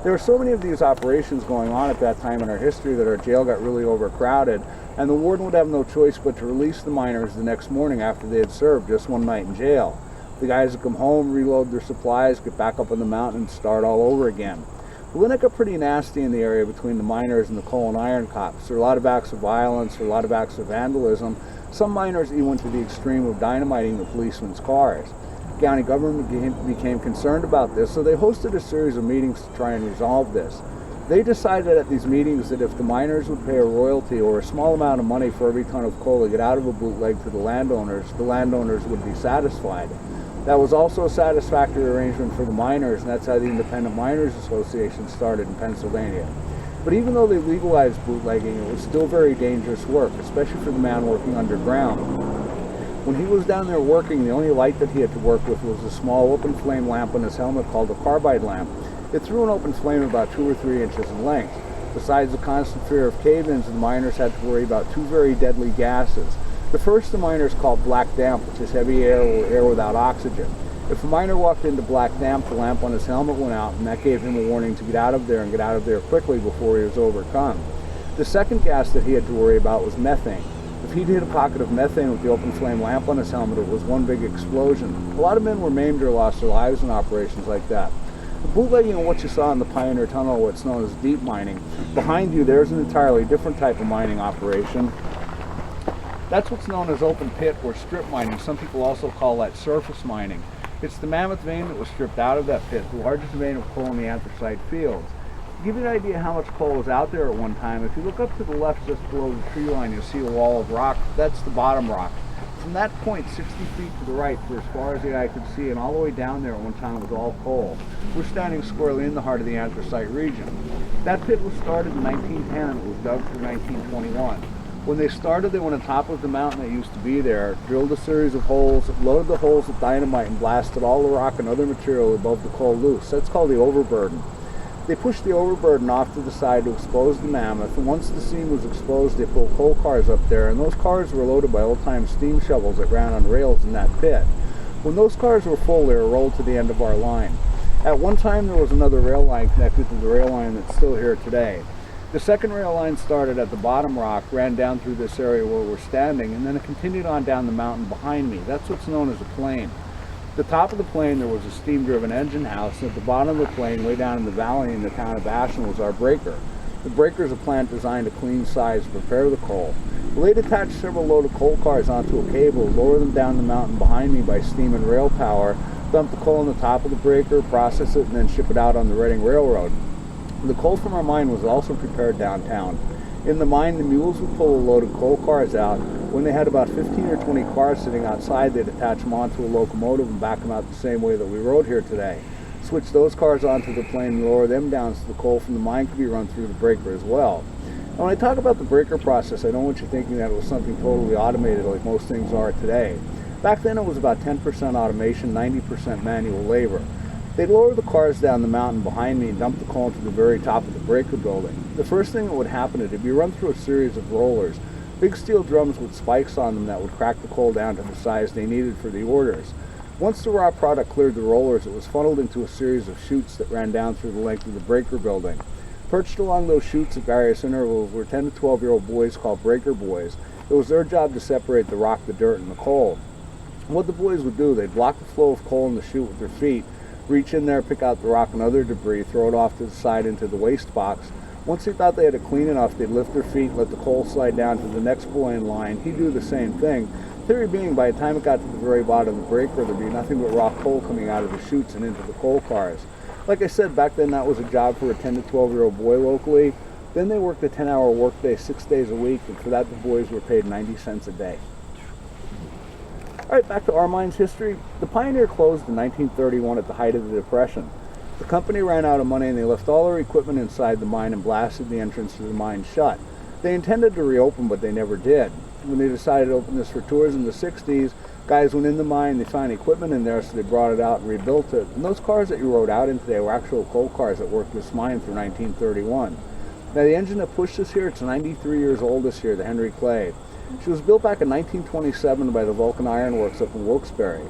There were so many of these operations going on at that time in our history that our jail got really overcrowded, and the warden would have no choice but to release the miners the next morning after they had served just one night in jail. The guys would come home, reload their supplies, get back up on the mountain, and start all over again. Well, then it got pretty nasty in the area between the miners and the coal and iron cops. There were a lot of acts of violence, there were a lot of acts of vandalism. Some miners even went to the extreme of dynamiting the policemen's cars. The county government became concerned about this, so they hosted a series of meetings to try and resolve this. They decided at these meetings that if the miners would pay a royalty or a small amount of money for every ton of coal they get out of a bootleg to the landowners would be satisfied. That was also a satisfactory arrangement for the miners, and that's how the Independent Miners Association started in Pennsylvania. But even though they legalized bootlegging, it was still very dangerous work, especially for the man working underground. When he was down there working, the only light that he had to work with was a small open flame lamp on his helmet called a carbide lamp. It threw an open flame about 2 or 3 inches in length. Besides the constant fear of cave-ins, the miners had to worry about two very deadly gases. The first the miners called black damp, which is heavy air or air without oxygen. If a miner walked into black damp, the lamp on his helmet went out, and that gave him a warning to get out of there and get out of there quickly before he was overcome. The second gas that he had to worry about was methane. If he'd hit a pocket of methane with the open flame lamp on his helmet, it was one big explosion. A lot of men were maimed or lost their lives in operations like that. The bootlegging and what you saw in the Pioneer Tunnel, what's known as deep mining, behind you there's an entirely different type of mining operation. That's what's known as open pit or strip mining. Some people also call that surface mining. It's the Mammoth vein that was stripped out of that pit, the largest vein of coal in the anthracite fields. To give you an idea how much coal was out there at one time, if you look up to the left just below the tree line, you'll see a wall of rock. That's the bottom rock. From that point, 60 feet to the right, for as far as the eye could see, and all the way down there at one time was all coal. We're standing squarely in the heart of the anthracite region. That pit was started in 1910 and it was dug through 1921. When they started, they went on top of the mountain that used to be there, drilled a series of holes, loaded the holes with dynamite, and blasted all the rock and other material above the coal loose. That's called the overburden. They pushed the overburden off to the side to expose the Mammoth, and once the seam was exposed, they pulled coal cars up there, and those cars were loaded by old-time steam shovels that ran on rails in that pit. When those cars were full, they were rolled to the end of our line. At one time, there was another rail line connected to the rail line that's still here today. The second rail line started at the bottom rock, ran down through this area where we're standing, and then it continued on down the mountain behind me. That's what's known as a plain. At the top of the plain, there was a steam-driven engine house, and at the bottom of the plain, way down in the valley in the town of Ashland, was our breaker. The breaker is a plant designed to clean size to prepare the coal. Well, they'd attach several loaded coal cars onto a cable, lower them down the mountain behind me by steam and rail power, dump the coal on the top of the breaker, process it, and then ship it out on the Reading Railroad. The coal from our mine was also prepared downtown. In the mine, the mules would pull a load of coal cars out. When they had about 15 or 20 cars sitting outside, they'd attach them onto a locomotive and back them out the same way that we rode here today. Switch those cars onto the plane and lower them down so the coal from the mine could be run through the breaker as well. Now, when I talk about the breaker process, I don't want you thinking that it was something totally automated like most things are today. Back then, it was about 10% automation, 90% manual labor. They'd lower the cars down the mountain behind me and dump the coal to the very top of the breaker building. The first thing that would happen is it'd be run through a series of rollers, big steel drums with spikes on them that would crack the coal down to the size they needed for the orders. Once the raw product cleared the rollers, it was funneled into a series of chutes that ran down through the length of the breaker building. Perched along those chutes at various intervals were 10 to 12-year-old boys called breaker boys. It was their job to separate the rock, the dirt, and the coal. What the boys would do, they'd block the flow of coal in the chute with their feet, reach in there, pick out the rock and other debris, throw it off to the side into the waste box. Once they thought they had it clean enough, they'd lift their feet, let the coal slide down to the next boy in line. He'd do the same thing. Theory being, by the time it got to the very bottom of the breaker, there'd be nothing but raw coal coming out of the chutes and into the coal cars. Like I said, back then that was a job for a 10 to 12-year-old boy locally. Then they worked a 10-hour workday 6 days a week, and for that the boys were paid 90 cents a day. All right, back to our mine's history. The Pioneer closed in 1931 at the height of the Depression. The company ran out of money and they left all their equipment inside the mine and blasted the entrance to the mine shut. They intended to reopen, but they never did. When they decided to open this for tours in the 60s, guys went in the mine, they found equipment in there, so they brought it out and rebuilt it. And those cars that you rode out in today were actual coal cars that worked this mine through 1931. Now the engine that pushed us here, it's 93 years old this year, the Henry Clay. She was built back in 1927 by the Vulcan Iron Works up in Wilkes-Barre.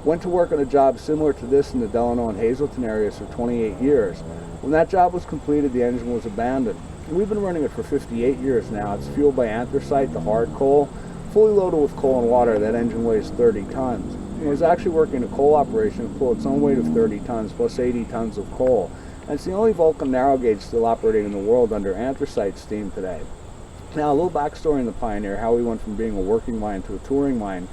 Went to work on a job similar to this in the Delano and Hazleton areas for 28 years. When that job was completed, the engine was abandoned. And we've been running it for 58 years now. It's fueled by anthracite, the hard coal. Fully loaded with coal and water, that engine weighs 30 tons. It was actually working a coal operation to pull its own weight of 30 tons plus 80 tons of coal. And it's the only Vulcan narrow gauge still operating in the world under anthracite steam today. Now, a little backstory in the Pioneer, how we went from being a working mine to a touring mine.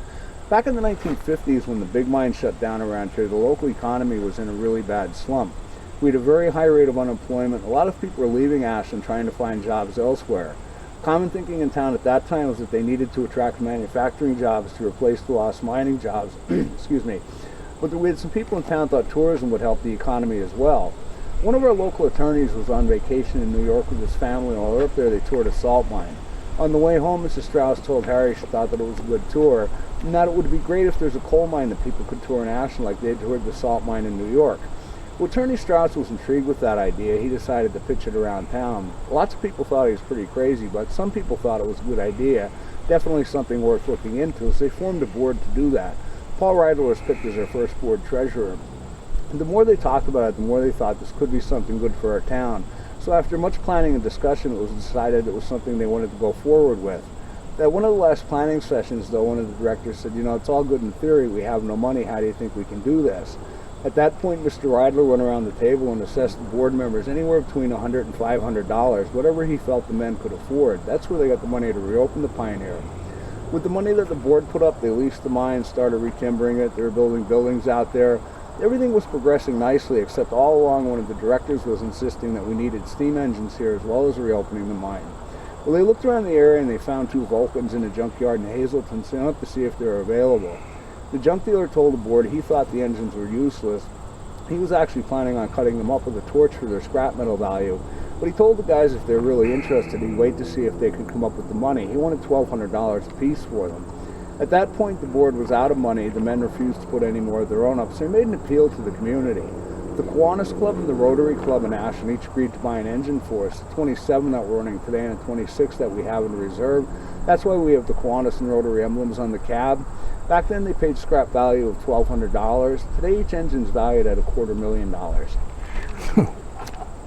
Back in the 1950s, when the big mine shut down around here, the local economy was in a really bad slump. We had a very high rate of unemployment. A lot of people were leaving Ashland trying to find jobs elsewhere. Common thinking in town at that time was that they needed to attract manufacturing jobs to replace the lost mining jobs. Excuse me. But we had some people in town thought tourism would help the economy as well. One of our local attorneys was on vacation in New York with his family, and while they were up there, they toured a salt mine. On the way home, Mrs. Strauss told Harry she thought that it was a good tour, and that it would be great if there's a coal mine that people could tour in Ashland like they toured the salt mine in New York. Well, Attorney Strauss was intrigued with that idea. He decided to pitch it around town. Lots of people thought he was pretty crazy, but some people thought it was a good idea. Definitely something worth looking into, so they formed a board to do that. Paul Reidler was picked as their first board treasurer. And the more they talked about it, the more they thought this could be something good for our town. So after much planning and discussion, it was decided it was something they wanted to go forward with. At one of the last planning sessions, though, one of the directors said, it's all good in theory, we have no money, how do you think we can do this? At that point, Mr. Reidler went around the table and assessed the board members anywhere between $100 and $500, whatever he felt the men could afford. That's where they got the money to reopen the Pioneer. With the money that the board put up, they leased the mine, started retimbering it, they were building buildings out there. Everything was progressing nicely, except all along one of the directors was insisting that we needed steam engines here as well as reopening the mine. Well, they looked around the area and they found 2 Vulcans in a junkyard in Hazleton, sent up to see if they were available. The junk dealer told the board he thought the engines were useless. He was actually planning on cutting them up with a torch for their scrap metal value, but he told the guys if they're really interested, he'd wait to see if they could come up with the money. He wanted $1,200 a piece for them. At that point, the board was out of money. The men refused to put any more of their own up, so they made an appeal to the community. The Kiwanis Club and the Rotary Club in Ashland each agreed to buy an engine for us, the 27 that we're running today and the 26 that we have in reserve. That's why we have the Kiwanis and Rotary emblems on the cab. Back then they paid scrap value of $1,200. Today each engine's valued at $250,000.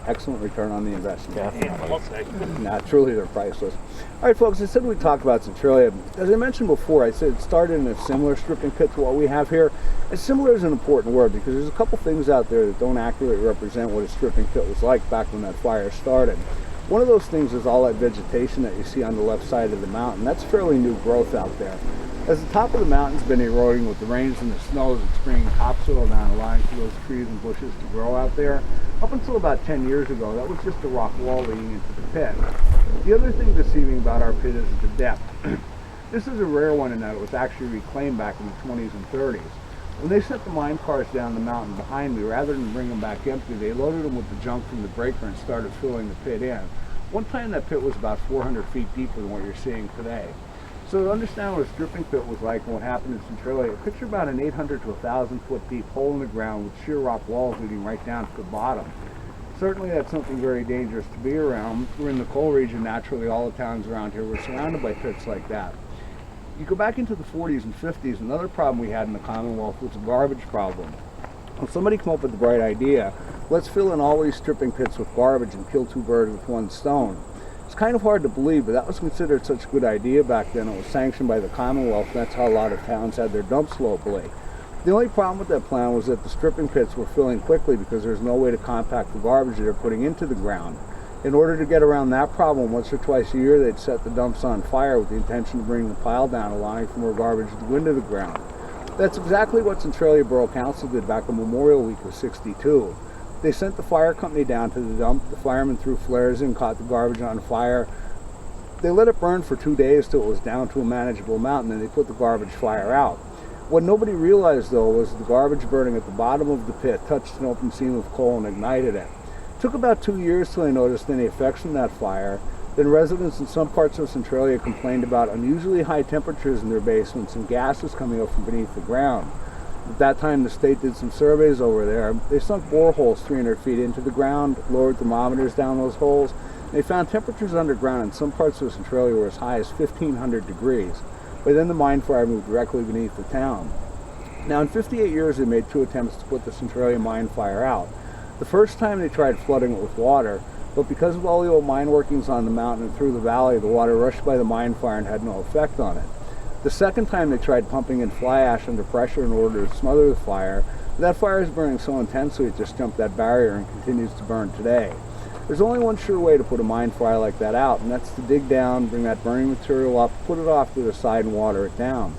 Excellent return on the investment. Nah, truly they're priceless. All right, folks, I said we'd talk about Centralia. As I mentioned before, I said it started in a similar stripping pit to what we have here. And similar is an important word because there's a couple things out there that don't accurately represent what a stripping pit was like back when that fire started. One of those things is all that vegetation that you see on the left side of the mountain. That's fairly new growth out there. As the top of the mountain's been eroding with the rains and the snows, it's bringing topsoil down, allowing for those trees and bushes to grow out there. Up until about 10 years ago, that was just a rock wall leading into the pit. The other thing deceiving about our pit is the depth. This is a rare one in that it was actually reclaimed back in the 20s and 30s. When they sent the mine cars down the mountain behind me, rather than bring them back empty, they loaded them with the junk from the breaker and started filling the pit in. One time that pit was about 400 feet deeper than what you're seeing today. So to understand what a stripping pit was like and what happened in Centralia, picture about an 800 to 1,000 foot deep hole in the ground with sheer rock walls leading right down to the bottom. Certainly that's something very dangerous to be around. We're in the coal region. Naturally all the towns around here were surrounded by pits like that. You go back into the 40s and 50s, another problem we had in the Commonwealth was a garbage problem. Well, somebody came up with the bright idea, let's fill in all these stripping pits with garbage and kill 2 birds with 1 stone. It's kind of hard to believe, but that was considered such a good idea back then. It was sanctioned by the Commonwealth, and that's how a lot of towns had their dumps locally. The only problem with that plan was that the stripping pits were filling quickly because there's no way to compact the garbage they're putting into the ground. In order to get around that problem, once or twice a year they'd set the dumps on fire with the intention of bringing the pile down, allowing for more garbage to go into the ground. That's exactly what Centralia Borough Council did back on Memorial Week of '62. They sent the fire company down to the dump. The firemen threw flares in, caught the garbage on fire. They let it burn for 2 days till it was down to a manageable amount, and then they put the garbage fire out. What nobody realized, though, was the garbage burning at the bottom of the pit touched an open seam of coal and ignited it. It took about 2 years till they noticed any effects from that fire. Then residents in some parts of Centralia complained about unusually high temperatures in their basements and gases coming up from beneath the ground. At that time, the state did some surveys over there. They sunk boreholes 300 feet into the ground, lowered thermometers down those holes, and they found temperatures underground in some parts of Centralia were as high as 1,500 degrees. But then the mine fire moved directly beneath the town. Now, in 58 years, they made 2 attempts to put the Centralia mine fire out. The first time they tried flooding it with water, but because of all the old mine workings on the mountain and through the valley, the water rushed by the mine fire and had no effect on it. The second time they tried pumping in fly ash under pressure in order to smother the fire, but that fire is burning so intensely it just jumped that barrier and continues to burn today. There's only one sure way to put a mine fire like that out, and that's to dig down, bring that burning material up, put it off to the side and water it down.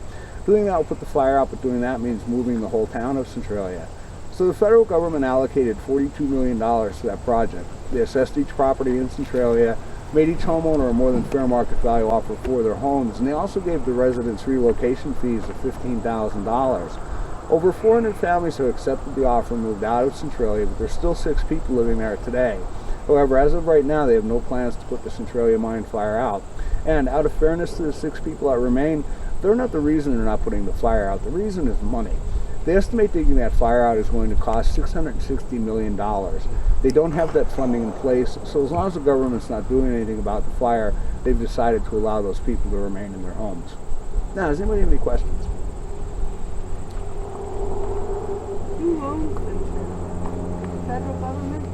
Doing that will put the fire out, but doing that means moving the whole town of Centralia. So the federal government allocated $42 million to that project. They assessed each property in Centralia, made each homeowner a more than fair market value offer for their homes, and they also gave the residents relocation fees of $15,000. Over 400 families have accepted the offer and moved out of Centralia, but there's still 6 people living there today. However, as of right now, they have no plans to put the Centralia mine fire out. And out of fairness to the 6 people that remain, they're not the reason they're not putting the fire out. The reason is money. They estimate digging that fire out is going to cost $660 million. They don't have that funding in place, so as long as the government's not doing anything about the fire, they've decided to allow those people to remain in their homes. Now, does anybody have any questions? Who owns the federal government?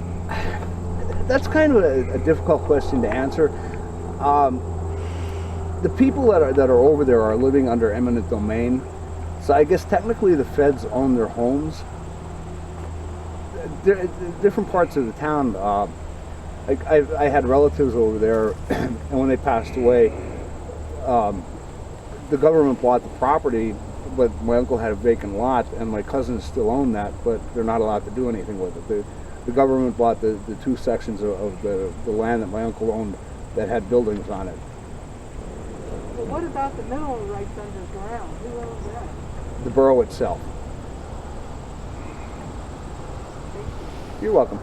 That's kind of a difficult question to answer. The people that are over there are living under eminent domain. So I guess technically the feds own their homes. Different parts of the town, I had relatives over there, and when they passed away, the government bought the property, but my uncle had a vacant lot, and my cousins still own that, but they're not allowed to do anything with it. The government bought the 2 sections of the land that my uncle owned that had buildings on it. But what about the mineral rights underground? Who owns that? The borough itself. You're welcome.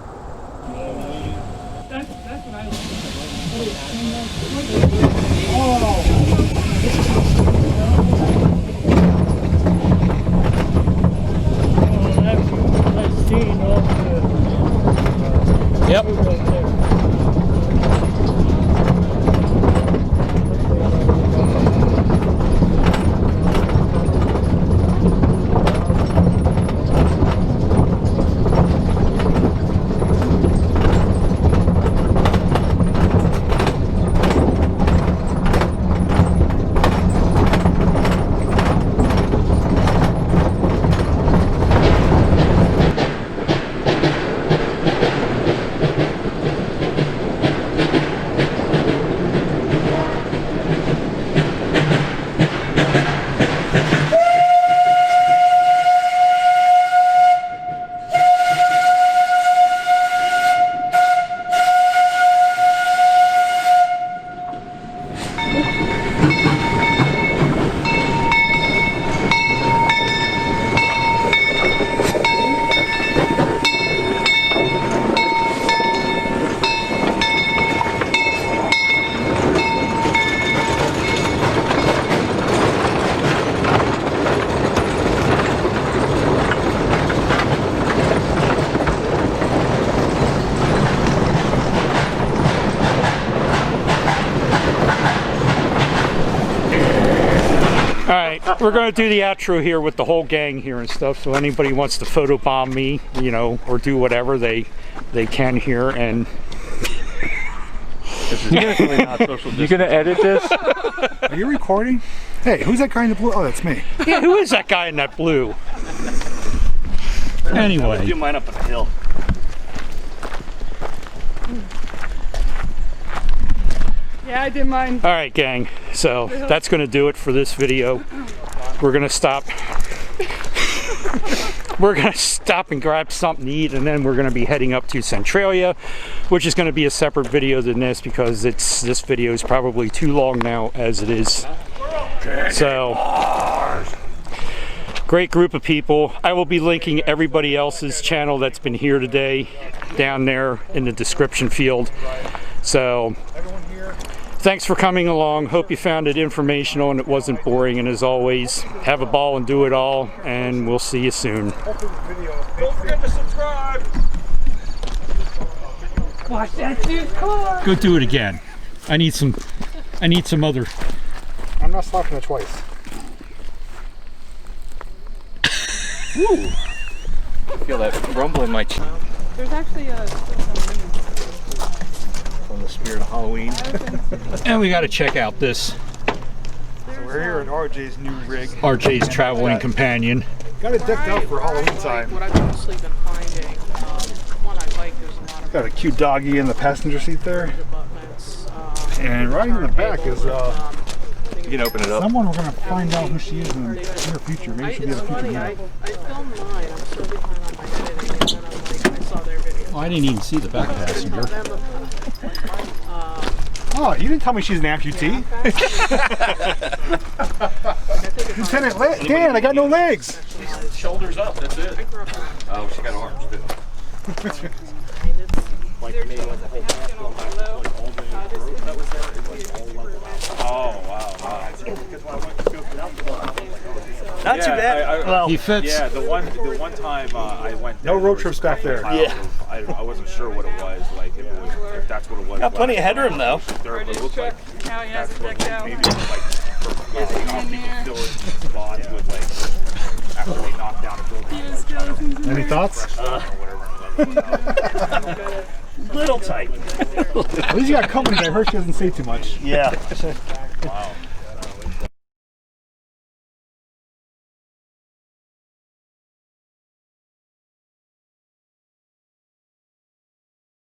That's what I like. Yep. Alright, we're going to do the outro here with the whole gang here and stuff, so anybody wants to photobomb me, you know, or do whatever, they can here. And this is definitely not social distance. You gonna edit this? Are you recording? Hey, who's that guy in the blue? Oh, that's me. Yeah, who is that guy in that blue? Anyway. I'll do mine up on the hill. Yeah, I did mine. All right, gang. So that's going to do it for this video. We're going to stop. We're going to stop and grab something to eat, and then we're going to be heading up to Centralia, which is going to be a separate video than this because this video is probably too long now as it is. So, great group of people. I will be linking everybody else's channel that's been here today down there in the description field. So, thanks for coming along. Hope you found it informational and it wasn't boring. And as always, have a ball and do it all. And we'll see you soon. Don't forget to subscribe. Watch that dude's car. Go do it again. I need some other. I'm not slapping it twice. Woo! I feel that rumble in my cheek. There's actually a From the spirit of Halloween. And we got to check out this. So we're here in RJ's new rig. RJ's traveling companion. Got it decked out for Halloween time. what I've mostly been finding. One I like, there's a lot of Got a cute doggy in the passenger seat there. And right in the back is you can open it up. someone we're going to find out who she is in the near future. Maybe she'll be a future video. I filmed mine. I'm still behind on my editing, and then I'm like, I saw their video. Oh, I didn't even see the back passenger. Oh, you didn't tell me she's an amputee. Lieutenant Dan, I got no legs. Shoulders up, that's it. Oh, she got arms too. Like me, like the whole back on my like all the road that was there, it was all leveled out. Oh, wow. Because when I went to go out the Not too bad. Well, he fits. Yeah, the one time I went there, no road trips back there. Yeah. I wasn't sure what it was, like if that's what it was. Got plenty of headroom though. There, but it looked like How he has it decked out. maybe it was like for people fill in spots with like after they knock down a building. Any thoughts? Little tight. At least you got company. I heard she doesn't say too much. Yeah. Wow.